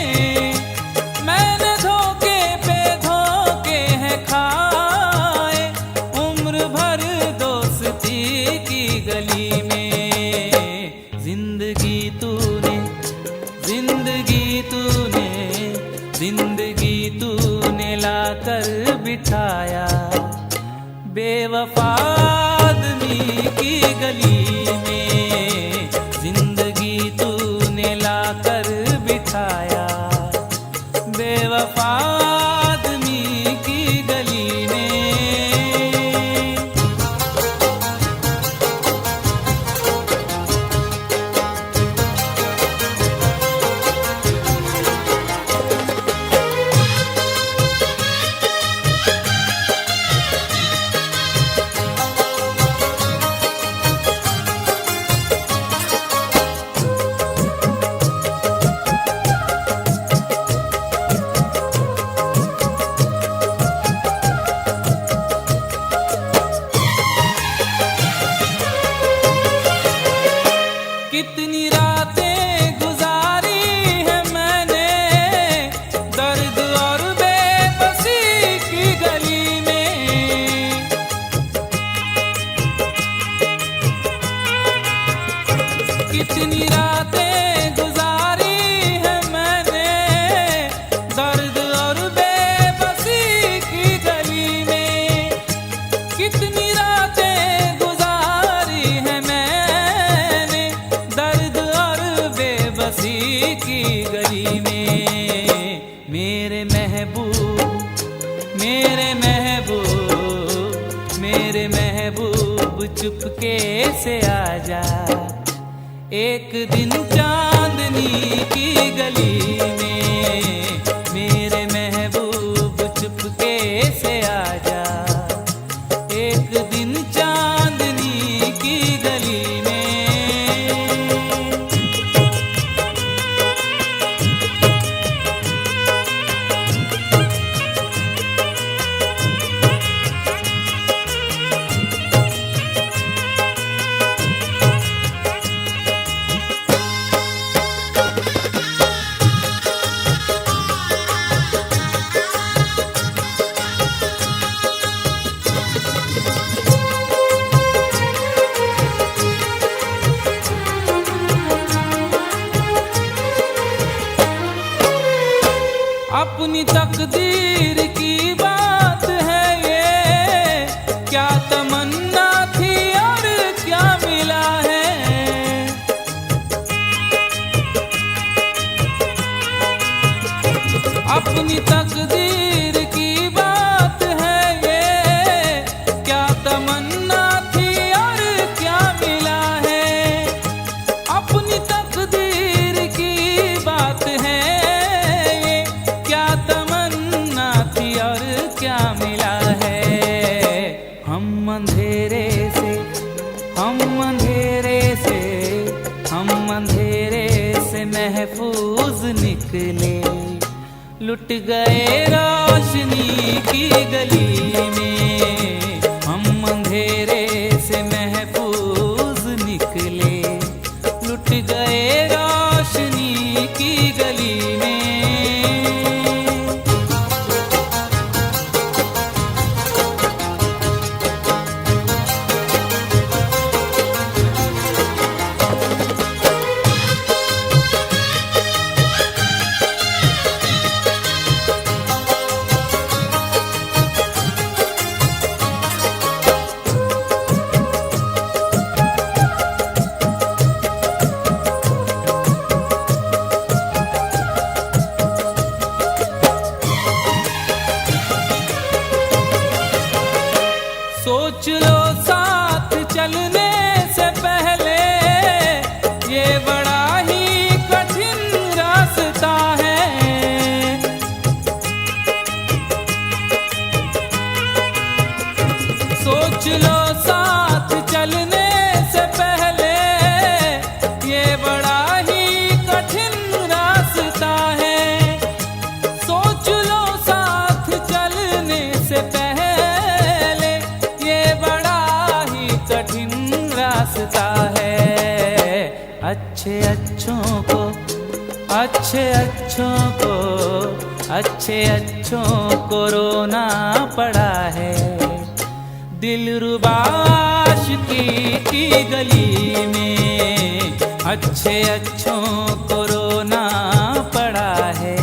मैंने धोखे पे धोखे हैं खाए। उम्र भर दोस्ती की गली में जिंदगी तूने लाकर बिठाया। बेवफा आदमी की गली में जिंदगी तूने लाकर बिठाया। बेवफा आदमी की गली में। कितनी रातें गुजारी है मैंने दर्द और बेबसी की गली में। कितनी रातें गुजारी है मैंने दर्द और बेबसी की गली में। मेरे महबूब मेरे महबूब मेरे महबूब चुपके से आजा, एक दिन चांदनी की गली में। मेरे महबूब चुपके से आजा, एक दिन चांदनी की गली में। अपनी तकदीर की बात है ये, क्या तमन्ना थी और क्या मिला है। अपनी तकदीर की बात है ये, क्या तमन्ना थी और क्या मिला है। अपनी तकदीर की बात है मिला है। हम अंधेरे से हम अंधेरे से महफूज निकले, लुट गए रोशनी की गली में। हम अंधेरे से महफूज निकले, लुट गए रोशनी की गली में। सोच लो साथ चलने से पहले, ये बड़ा ही कठिन रास्ता है। सोच लो साथ चलने से पहले, ये बड़ा ही कठिन रास्ता है। सोच लो साथ चलने से पहले, रास्ता है। अच्छे अच्छों को रोना पड़ा है। दिलरुबा आशिकी की गली में, अच्छे अच्छों को रोना पड़ा है।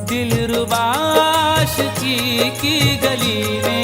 दिलरुबा आशिकी की गली में।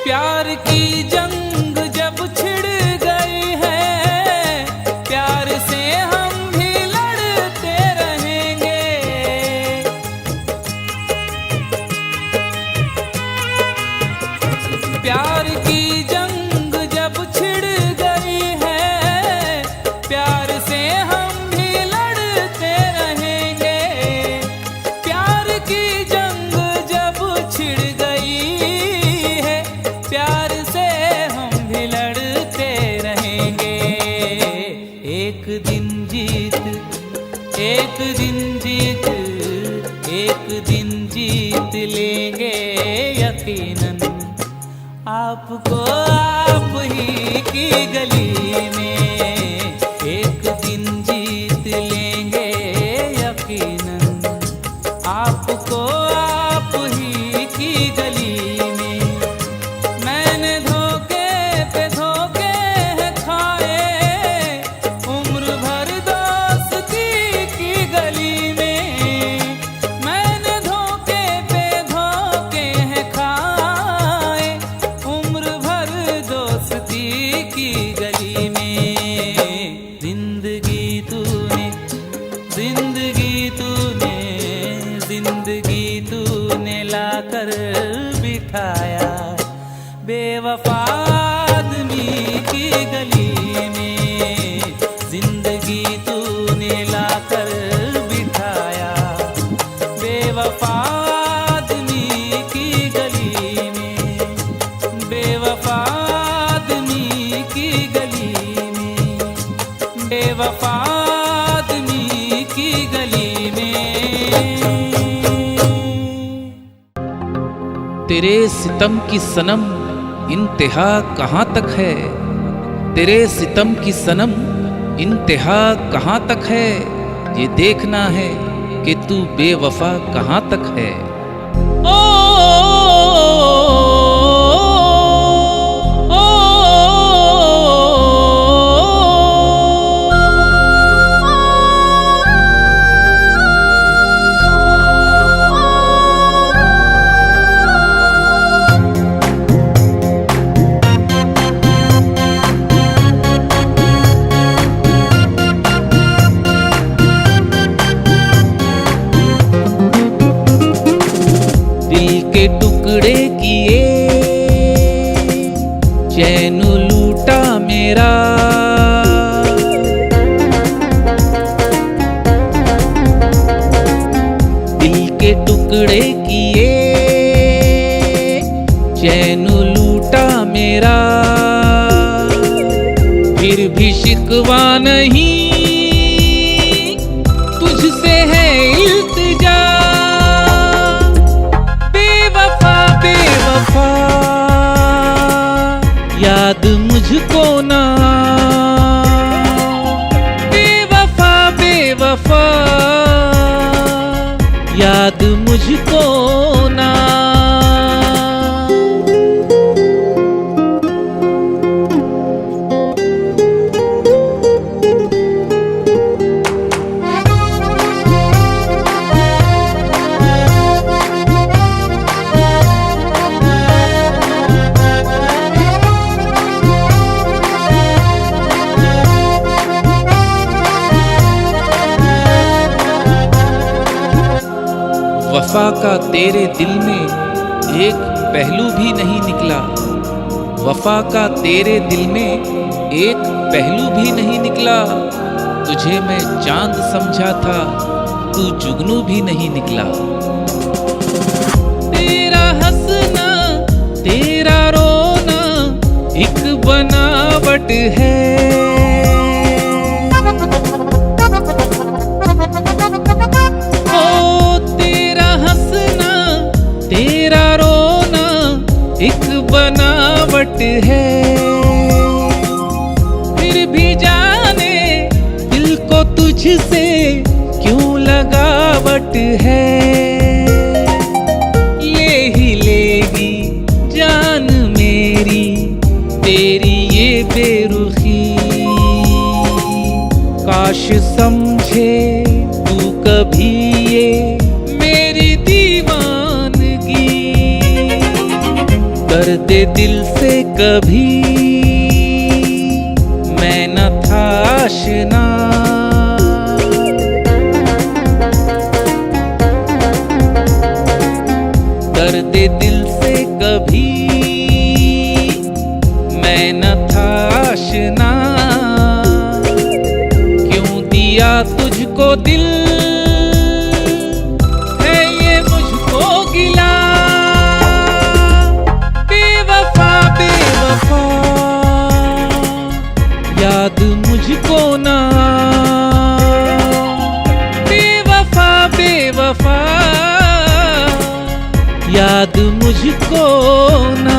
प्यार की जंग जब छिड़ गई है, प्यार से हम भी लड़ते रहेंगे। प्यार की जंग जब छिड़ गई है, प्यार से हम भी लड़ते रहेंगे। प्यार की जंग जब छिड़ गई है, यकीनन आपको आप ही की गली में एक दिन जीत लेंगे यकीनन आपको आप ही की गली में। मैंने धोखे पे धोखे है खाए उम्र भर दोस्ती की गली में। मैंने धोखे पे धोखे है खाए उम्र भर दोस्ती की गली में। जिंदगी तूने लाकर बिठाया बेवफा आदमी की गली में। जिंदगी तूने लाकर बिठाया बेवफा आदमी की गली में, बेवफा आदमी की गली में, बेवफा आदमी की गली में। तेरे सितम की सनम इंतहा कहाँ तक है, तेरे सितम की सनम इंतहा कहाँ तक है। ये देखना है कि तू बेवफा कहाँ तक है। टुकड़े किए चैन लूटा मेरा, दिल के टुकड़े किए चैन लूटा मेरा। फिर भी शिकवा नहीं तुझसे है इल्तिजा, बेवफा याद मुझको ना, बेवफा बेवफा याद मुझको ना। वफा का तेरे दिल में एक पहलू भी नहीं निकला, वफा का तेरे दिल में एक पहलू भी नहीं निकला। तुझे मैं चांद समझा था तू जुगनू भी नहीं निकला। तेरा हंसना तेरा रोना एक बनावट है, तेरा रोना एक बनावट है। फिर भी जाने दिल को तुझसे क्यों लगावट है। ले ही लेगी जान मेरी तेरी ये बेरुखी, काश समझे तू कभी ये मेरी दर्द दिल से कभी मैं न था आशना। दर्द दिल से कभी मैं न था आशना। क्यों दिया तुझको दिल है ये मुझको गिला, बेवफा याद मुझको ना, बेवफा बेवफा याद मुझको ना।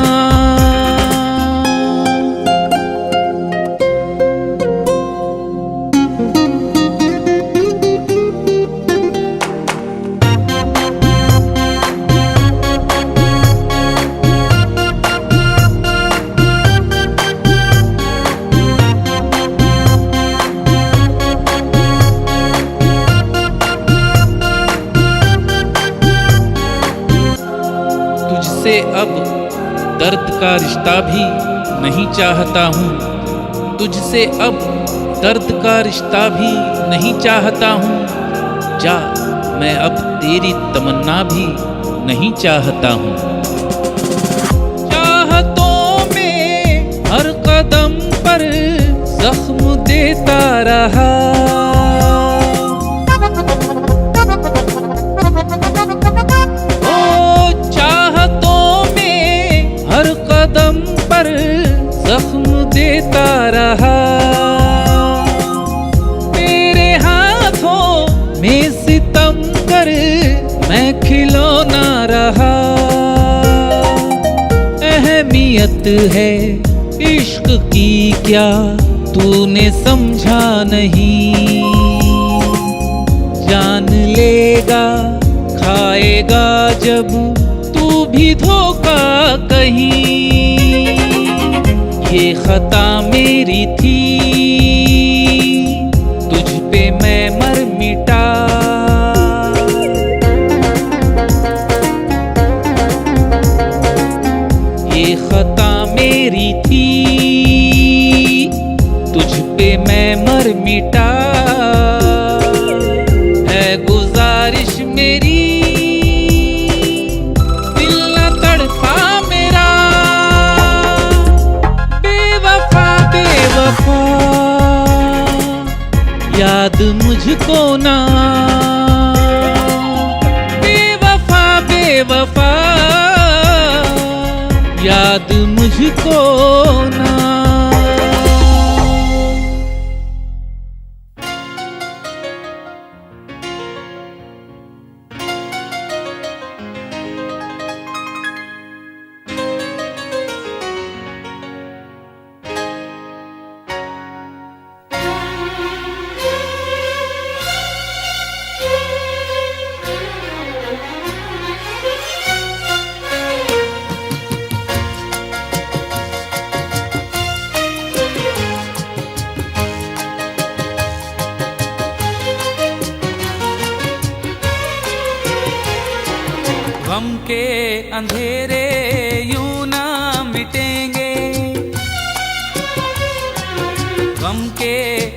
तुझसे अब दर्द का रिश्ता भी नहीं चाहता हूँ, तुझसे अब दर्द का रिश्ता भी नहीं चाहता हूँ। जा, मैं अब तेरी तमन्ना भी नहीं चाहता हूँ। चाहतों में हर कदम पर जख्म देता रहा, पर जख्म देता रहा। तेरे हाथों में सितमगर मैं खिलौना रहा। अहमियत है इश्क की क्या तूने समझा नहीं, जान लेगा खाएगा जब तू भी धोखा कहीं। ये खता मेरी थी, तुझ पे मैं मर मिटा। ये खता मेरी थी, तुझ पे मैं मर मिटा। है गुजारिश मेरी, याद मुझको ना। बेवफा बेवफा याद मुझको ना। गम के अंधेरे यूं ना मिटेंगे, गम के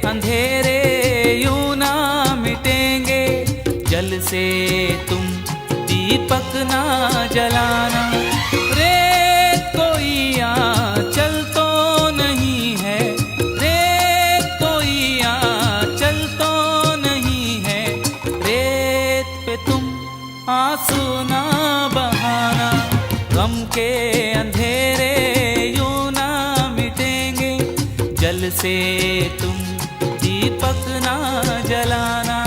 अंधेरे यूं ना मिटेंगे। जल से तुम दीपक ना जलाना। रेत कोई आंचल तो नहीं है, रेत कोई आंचल तो नहीं है। रेत पे तुम आंसू ना बहाना। गम के अंधेरे यूं ना मिटेंगे, जल से तुम दीपक ना जलाना।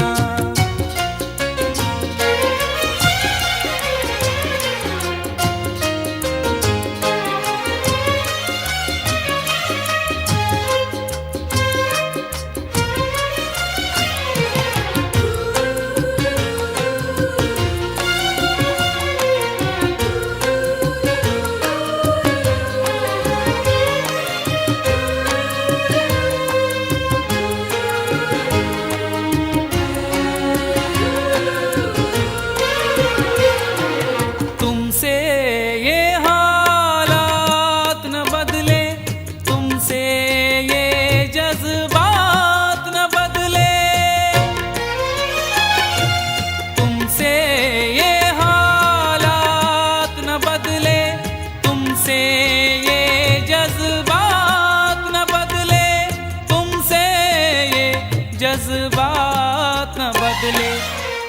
जज्बात न बदले,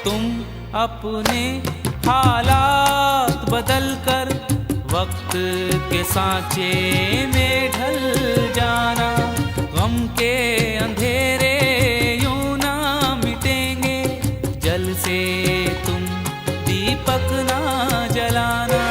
तुम अपने हालात बदल कर वक्त के सांचे में ढल जाना। गम के अंधेरे यूं ना मिटेंगे, जल से तुम दीपक ना जलाना।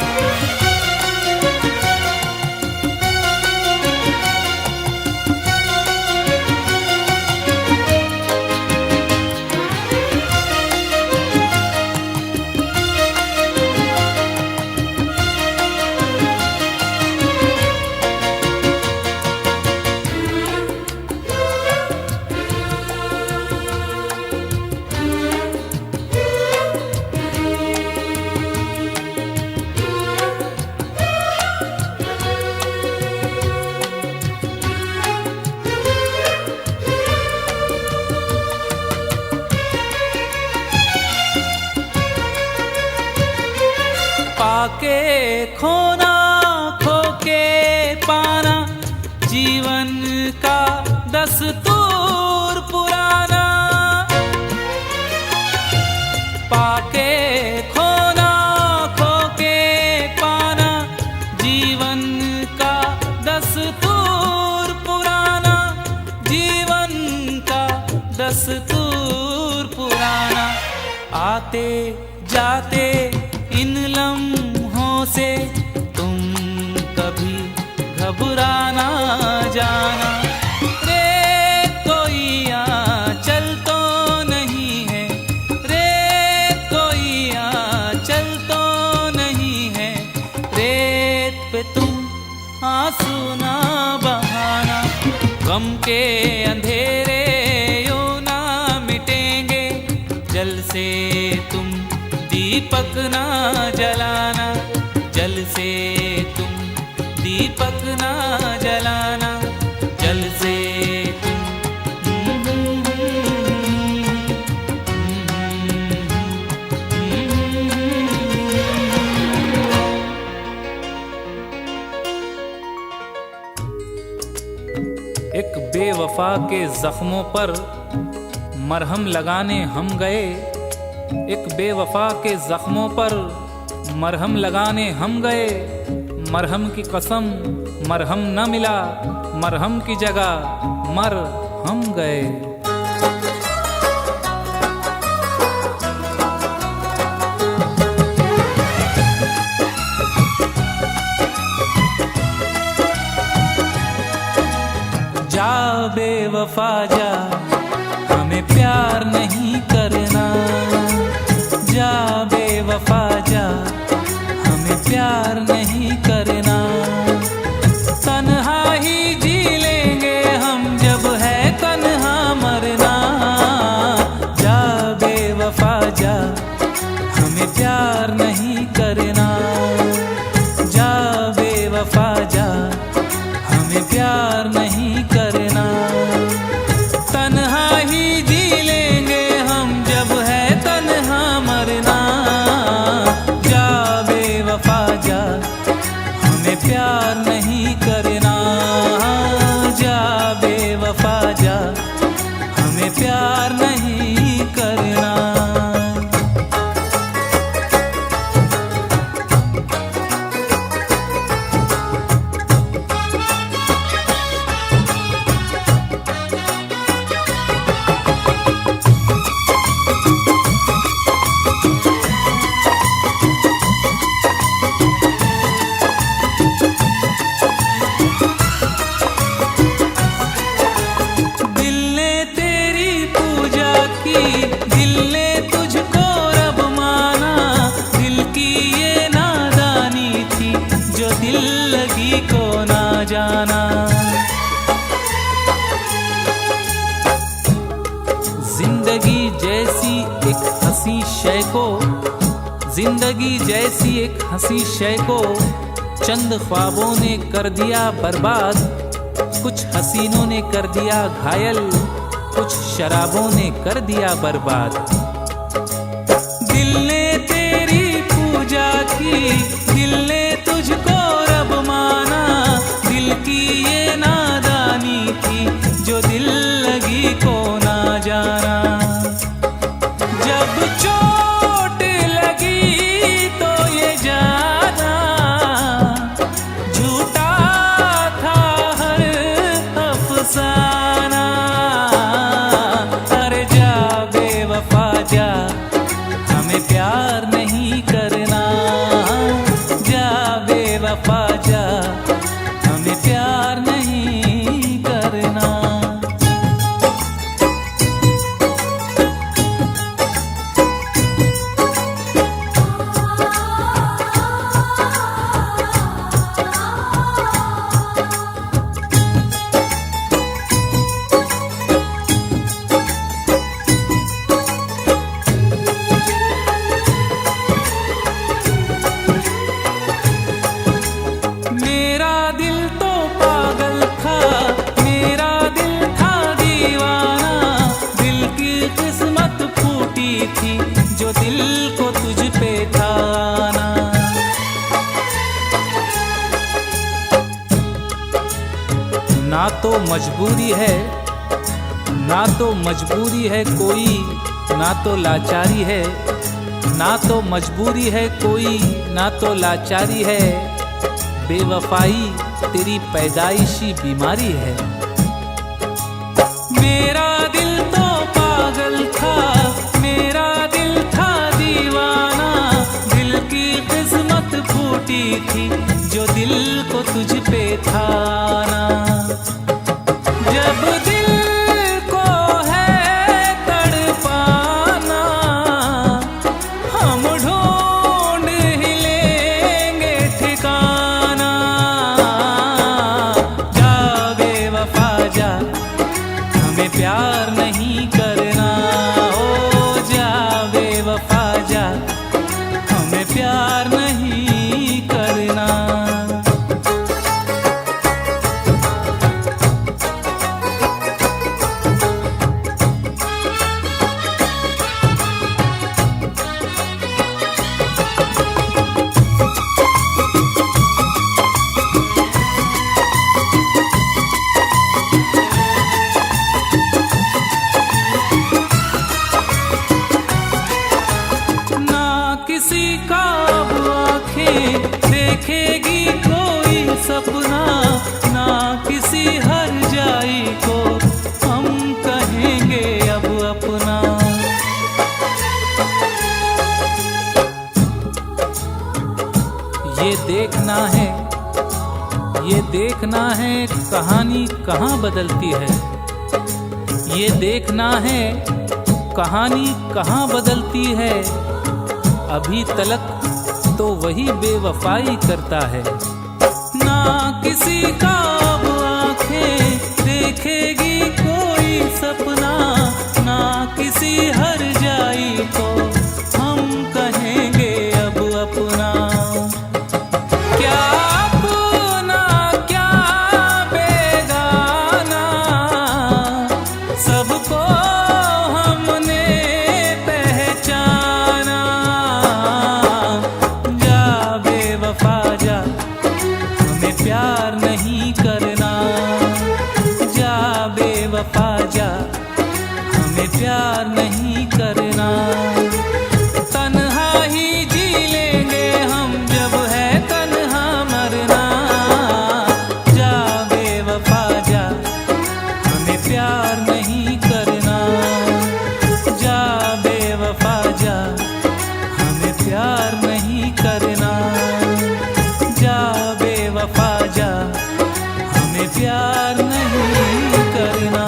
का दस्तूर पुराना, पाके खोना खो के पाना, जीवन का दस्तूर पुराना, जीवन का दस्तूर पुराना। आते जाते इन लम्हों से तुम कभी घबराना जाना। रेत कोई आंचल तो नहीं है, रेत कोई आंचल तो नहीं है, रेत पे तुम आंसू ना बहाना। गम के अंधेरे यूं ना मिटेंगे, जल से तुम दीपक ना जलाना, जल से तुम दीपक ना जलाना, जल से एक बेवफा के जख्मों पर मरहम लगाने हम गए, एक बेवफा के जख्मों पर मरहम लगाने हम गए। मरहम की कसम मरहम न मिला, मरहम की जगह मर हम गए। जा बेवफा जा, हमें प्यार नहीं करना, जा बेवफा जा, हमें प्यार नहीं करना। तन्हा ही जी लेंगे हम जब है तन्हा मरना, जा बेवफा जा, हमें प्यार नहीं करना, जा बेवफा जा, हमें प्यार नहीं करना। तन्हा ही जी लेंगे हम जब है तन्हा मरना, जा बेवफा जा, हमें प्यार नहीं करना, जा बेवफा जा, हमें प्यार नहीं करना। जाना जिंदगी जैसी एक हंसी शय को, जिंदगी जैसी एक हंसी शय को चंद ख्वाबों ने कर दिया बर्बाद। कुछ हसीनों ने कर दिया घायल, कुछ शराबों ने कर दिया बर्बाद। दिल ने तेरी पूजा की, दिल ने तुझको रब माना, दिल की ये नादानी थी जो दिल लगी को ना जाना। जब चोट लगी तो ये जाना झूठा था हर अफसाना। अरे जा बेवफा जा, हमें प्यार नहीं करना, जा बेवफा जा, हमें प्यार नहीं करना। मेरा दिल तो पागल था, मेरा दिल था दीवाना, दिल की किस्मत फूटी थी जो दिल को तुझ पे था आना। ना तो मजबूरी है, ना तो मजबूरी है कोई, ना तो लाचारी है, ना तो मजबूरी है कोई, ना तो लाचारी है, बेवफाई तेरी पैदाइशी बीमारी है। मेरा दिल तो पागल था, मेरा दिल था दीवाना, दिल की किस्मत फूटी थी जो दिल को तुझ पे था ना। जब दिल को है तड़पाना, हम ढूंढ ही लेंगे ठिकाना। जा बेवफा जा, हमें प्यार नहीं करना। ओ जा बेवफा जा, हमें प्यार नहीं करना। किसी का अब आँखें देखेगी कोई सपना, ना किसी हर जाई को हम कहेंगे अब अपना। ये देखना है, ये देखना है कहानी कहाँ बदलती है। ये देखना है कहानी कहाँ बदलती है। अभी तलक तो वही बेवफाई करता है। ना किसी का अब आँखें देखेगी कोई सपना, ना किसी हर जाई को हम कहेंगे अब अपना। क्या अपना क्या बेगाना, सबको हमने पहचाना। जा बेवफा जा, हमें प्यार नहीं करना। जा बेवफा जा, हमें प्यार नहीं करना। तन्हा ही जी लेंगे हम जब है तन्हा मरना। जा बेवफा जा, हमें प्यार नहीं करना। जा बेवफा जा, हमें प्यार नहीं करना। जा बेवफा जा, हमें प्यार नहीं करना।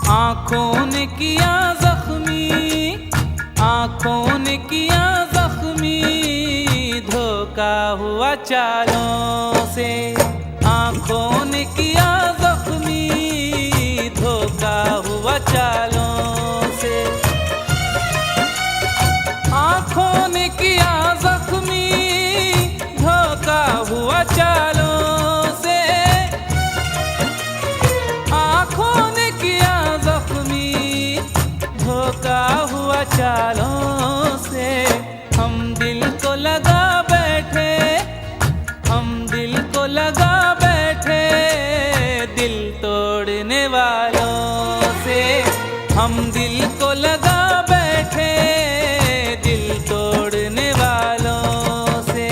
आँखों ने किया जख्मी, आँखों ने किया जख्मी, धोखा हुआ चालों से। आँखों ने किया जख्मी, धोखा हुआ चालों से। आँखों ने किया जख्मी, धोखा हुआ चालों से। आँखों ने किया जख्मी, धोखा हुआ चालों से। हम दिल को लगा बैठे, हम दिल को लगा बैठे, दिल तोड़ने वालों से। हम दिल को लगा बैठे, दिल तोड़ने वालों से।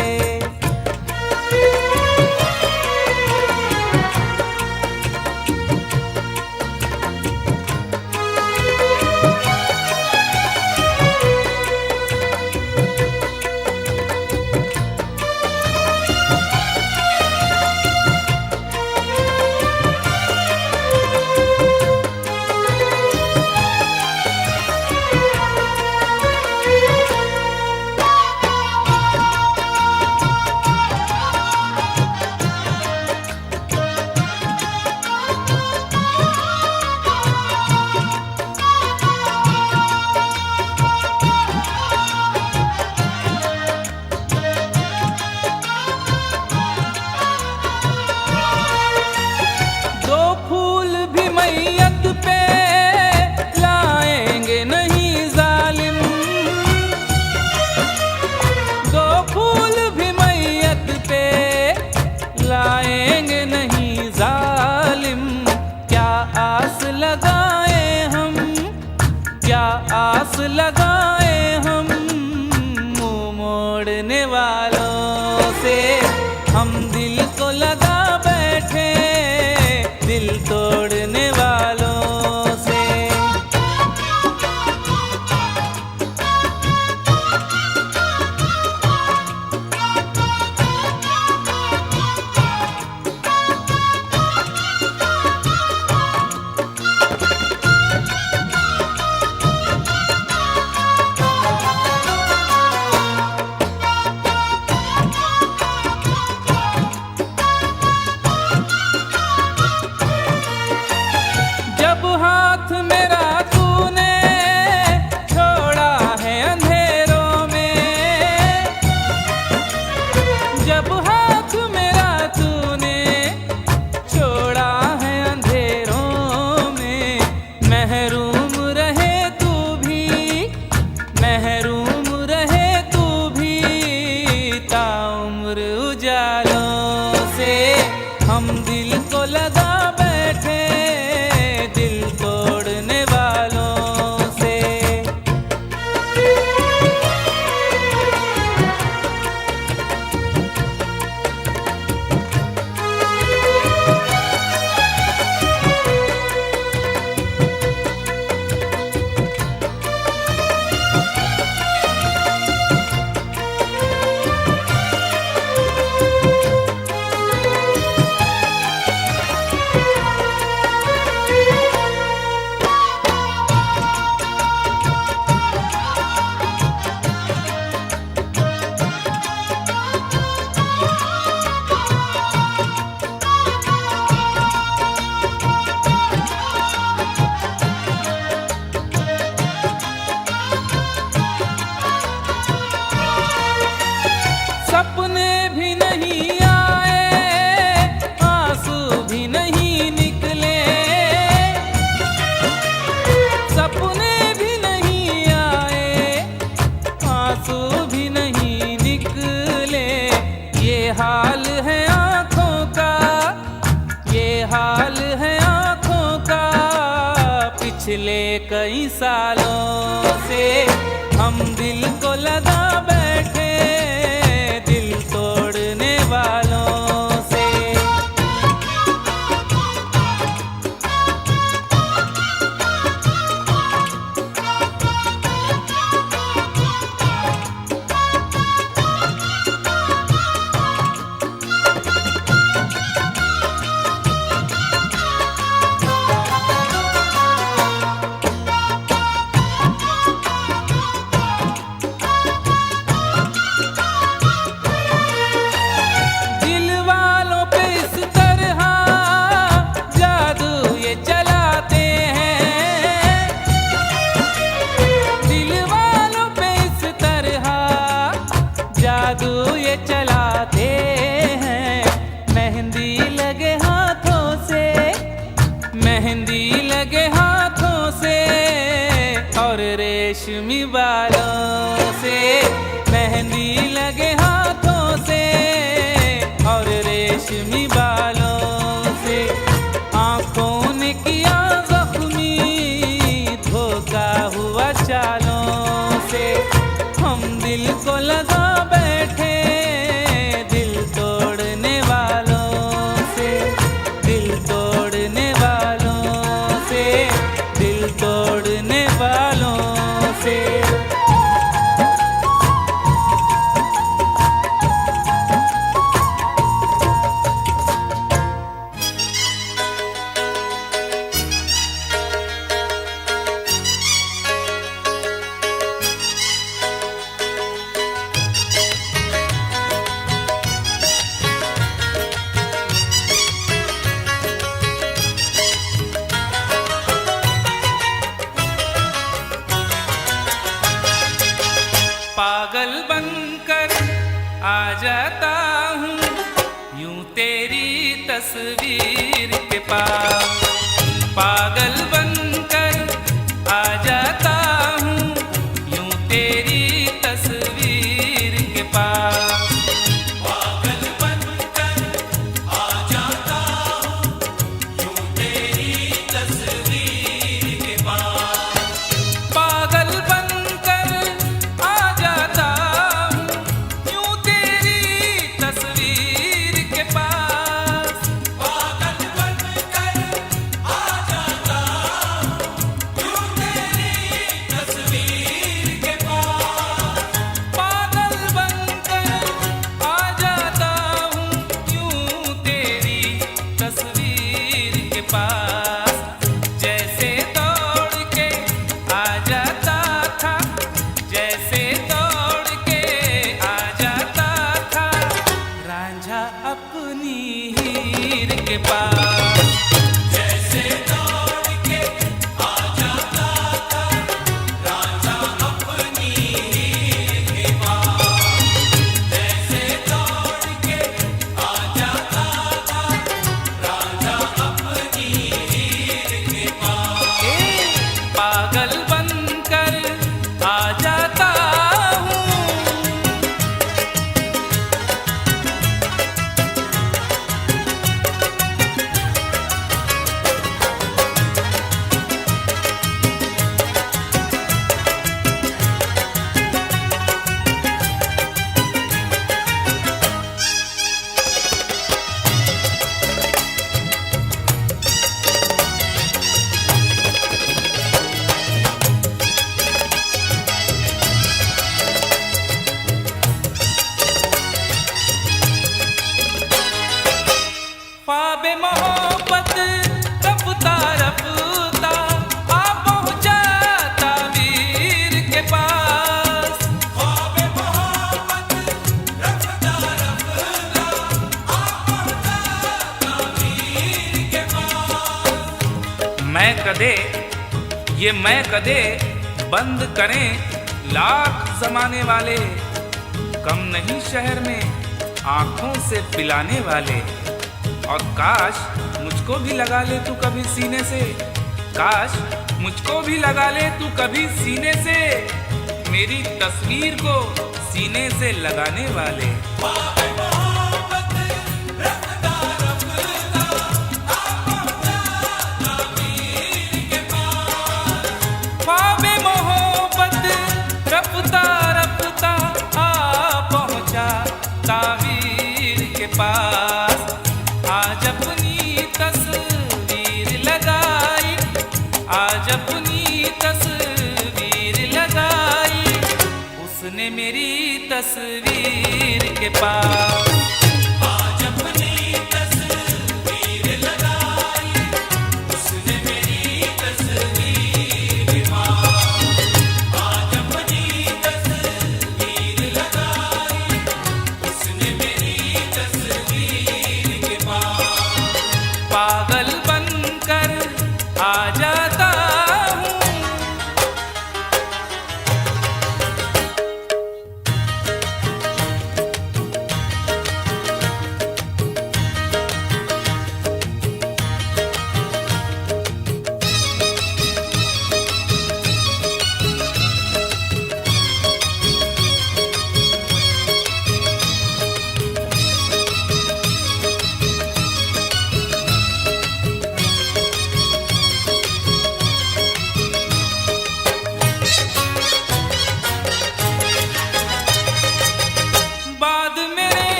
हम दिल को लगा बैठे दिल तोड़ने वालों से, दिल तोड़ने वालों से, दिल तोड़ने वालों से। पागल बनकर आ जाता हूँ यूं तेरी तस्वीर के पास, पागल बनकर आ जाता हूँ यूं तेरी तस्वीर के पास। पागल बनकर आ जाता हूँ यूं तेरी तस्वीर के पास। पागल बनकर आ जाता हूँ यूं तेरी तस्वीर के पास। पागल बनकर आ जाता हूँ यूं तेरी तस्वीर के पास। पागल बनकर आ जाता हूँ यूं तेरी तस्वीर के पास। जैसे दौड़ के आ जाता था, जैसे दौड़ के आ जाता था रांझा अपनी हीर के पास। जैसे दौड़ के आ जाता था राजा अपनी हीर के पास। जैसे दौड़ के आ जाता था राजा अपनी हीर के पास। पागल बनकर आ जाता हूँ। ख्वाब मोहब्बत रफ्ता रफ्ता आ पहुँचा ताबीर के पास। ख्वाब मोहब्बत रफ्ता रफ्ता आ पहुँचा ताबीर के पास। मैं कदे ये मैं कदे बंद करें लाख जमाने वाले, कम नहीं शहर में आंखों से पिलाने वाले। और काश मुझको भी लगा ले तू कभी सीने से, काश मुझको भी लगा ले तू कभी सीने से, मेरी तस्वीर को सीने से लगाने वाले। ख्वाब मोहब्बत रफ्ता रफ्ता आ पहुँचा ताबीर के पास। ख्वाब मोहब्बत रफ्ता रफ्ता आ पहुँचा ताबीर के पास। आज अपनी तस्वीर लगाई, आज अपनी तस्वीर लगाई उसने मेरी तस्वीर के पास। आज अपनी तस्वीर लगाई उसने मेरी तस्वीर के पास। आज अपनी तस्वीर लगाई उसने मेरी तस्वीर के पास। पागल बनकर आ जाता हूँ।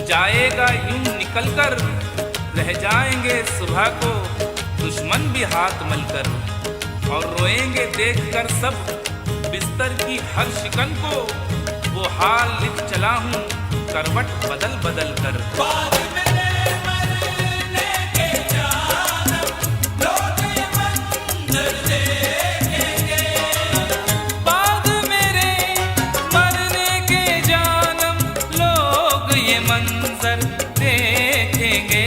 जाएगा यूं निकल कर, रह जाएंगे सुबह को दुश्मन भी हाथ मलकर, और रोएंगे देखकर सब बिस्तर की हर शिकन को, वो हाल लिख चला हूँ करवट बदल बदल कर। बाद मेरे मरने के जानम लोग ये मंजर देखेंगे। बाद मेरे मरने के जानम लोग ये मंजर देखेंगे।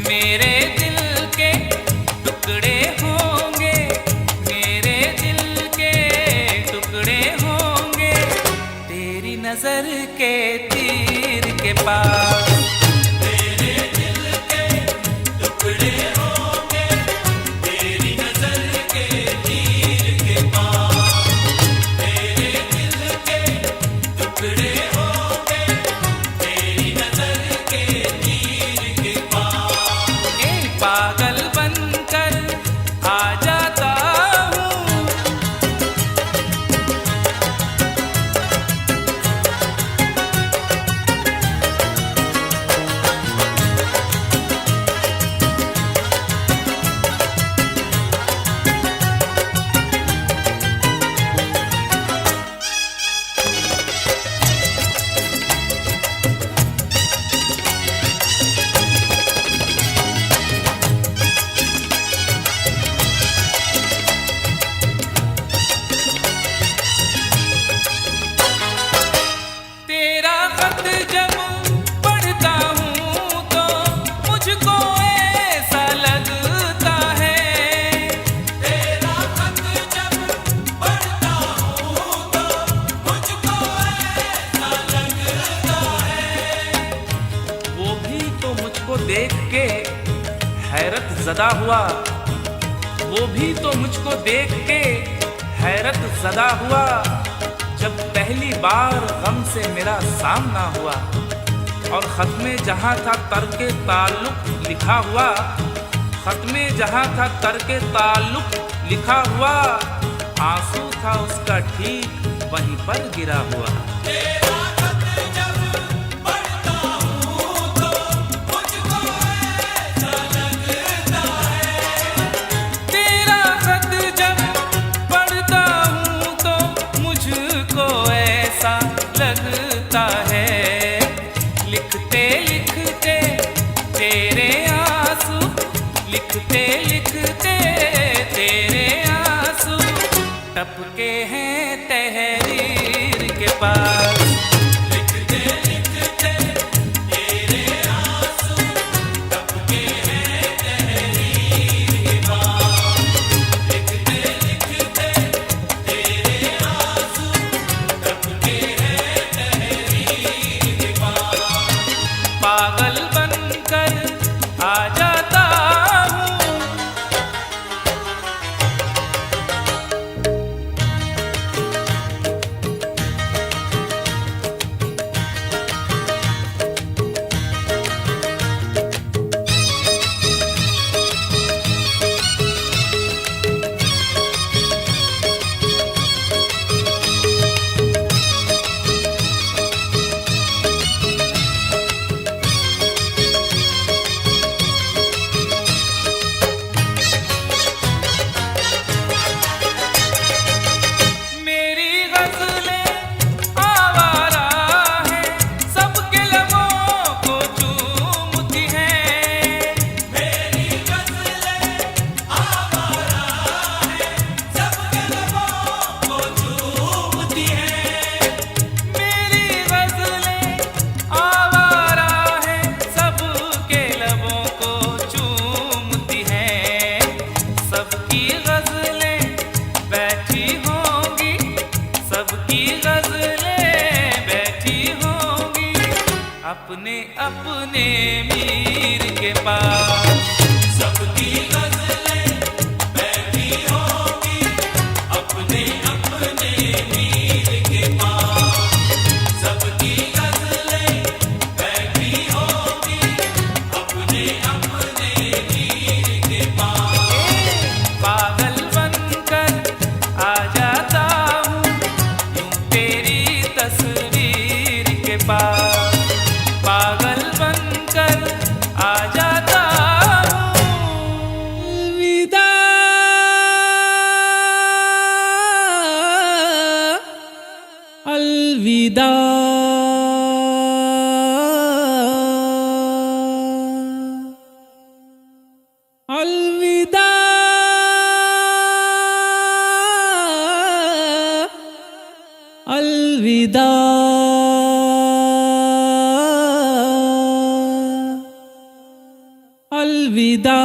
मेरे दिल के टुकड़े होंगे, मेरे दिल के टुकड़े होंगे तेरी नजर के तीर के पास। तेरे दिल के टुकड़े होंगे तेरी नजर के तीर के पास। तेरे दिल के टुकड़े होंगे तेरी नजर के तीर के पास। ए पागल बनकर आ जाता हूँ, तेरा खत जब पढ़ता हूँ तो मुझको ऐसा लगता है। तेरा खत जब पढ़ता हूँ तो मुझको ऐसा लगता है। वो भी तो मुझको देख के हैरत ज़दा हुआ, वो भी तो मुझको देख के हैरत ज़दा हुआ, जब पहली बार गम से मेरा सामना हुआ। और खत में जहाँ था तर्के ताल्लुक लिखा हुआ, खत में जहाँ था तर्के ताल्लुक लिखा हुआ, आंसू था उसका ठीक वहीं पर गिरा हुआ। तेरा खत जब पढ़ता हूँ तो मुझको ऐसा लगता है। तेरा खत जब पढ़ता हूँ तो मुझको ऐसा लगता है। लिखते लिखते तेरे आंसू, लिखते लिखते तेरे आंसू टपके हैं तहरीर के पास। लिखते लिखते तेरे आंसू टपके हैं तहरीर के पास। लिखते लिखते तेरे आंसू टपके हैं तहरीर के पास। पागल बनकर आ जाता हूँ, मेरी गज़लें आवारा हैं, सबके लबों को चूमती हैं। मेरी गज़लें आवारा हैं, सबके लबों को चूमती हैं। मेरी गज़लें आवारा हैं, सबके लबों को चूमती हैं। सबकी गज़लें बैठी होंगी, सबकी गज़लें बैठी होंगी अपने अपने मीर के पास। सबकी गज़लें बैठी होंगी अपने अपने मीर के पास। सबकी गज़लें बैठी होंगी अपने अपने मीर के पास। पागल बनकर आ जाता हूँ यूं तेरी तस्वीर के पास। अलविदा अलविदा अलविदा अलविदा।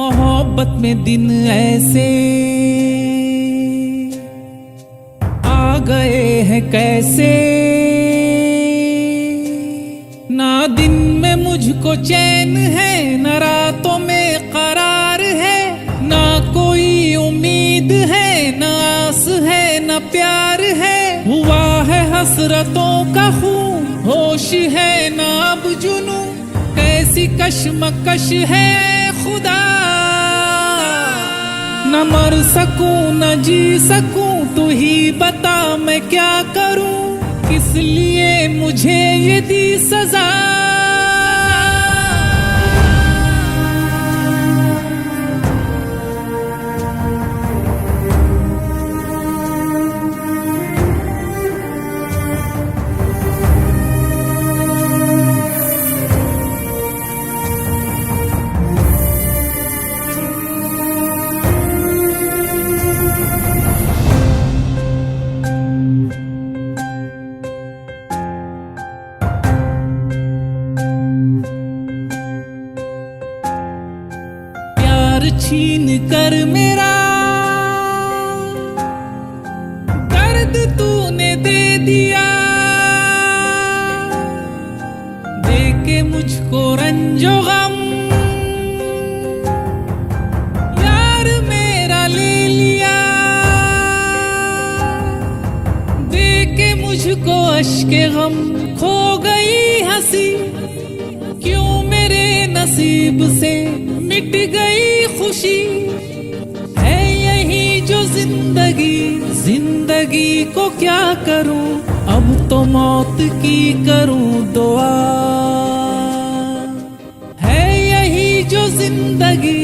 मोहब्बत में दिन ऐसे आ गए हैं कैसे, ना दिन में मुझको चैन है, न रातों में करार है, ना कोई उम्मीद है, न आस है, न प्यार है। हुआ है हसरतों का खून, होश है ना अब जुनून, कैसी कशमकश है खुदा। न मर सकूं न जी सकूं, तू ही बता मैं क्या करूं, किस लिए मुझे ये दी सजा। छीन कर मेरा दर्द तूने दे दिया, दे के मुझको रंजो गम यार मेरा ले लिया, दे के मुझको अश्के गम खो गई हंसी, क्यों मेरे नसीब से मिट गई खुशी। है यही जो जिंदगी, जिंदगी को क्या करूं, अब तो मौत की करूं दुआ। है यही जो जिंदगी,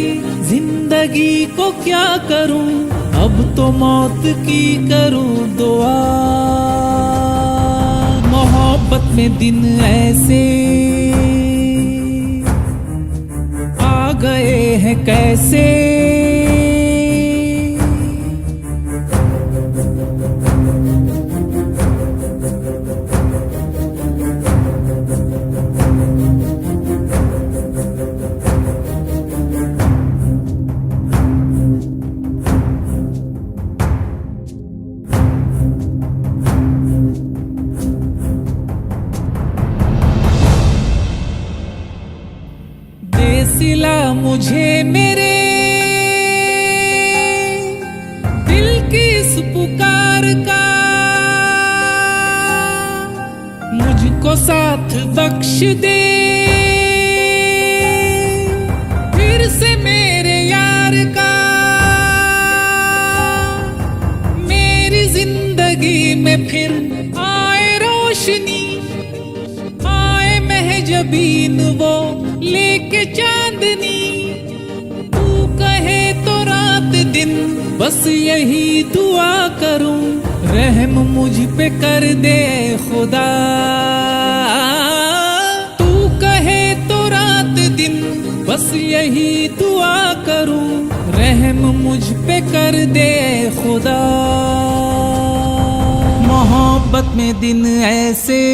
जिंदगी को क्या करूं, अब तो मौत की करूं दुआ। मोहब्बत में दिन ऐसे आ गए हैं कैसे, सिला मुझे मेरे दिल की इस पुकार का, मुझको साथ बख्श दे फिर से मेरे यार का। मेरी जिंदगी में फिर आए रोशनी, आए महजबीन वो लेके चांदनी। तू कहे तो रात दिन बस यही दुआ करूं, रहम मुझ पे कर दे खुदा। तू कहे तो रात दिन बस यही दुआ करूं, रहम मुझ पे कर दे खुदा। मोहब्बत में दिन ऐसे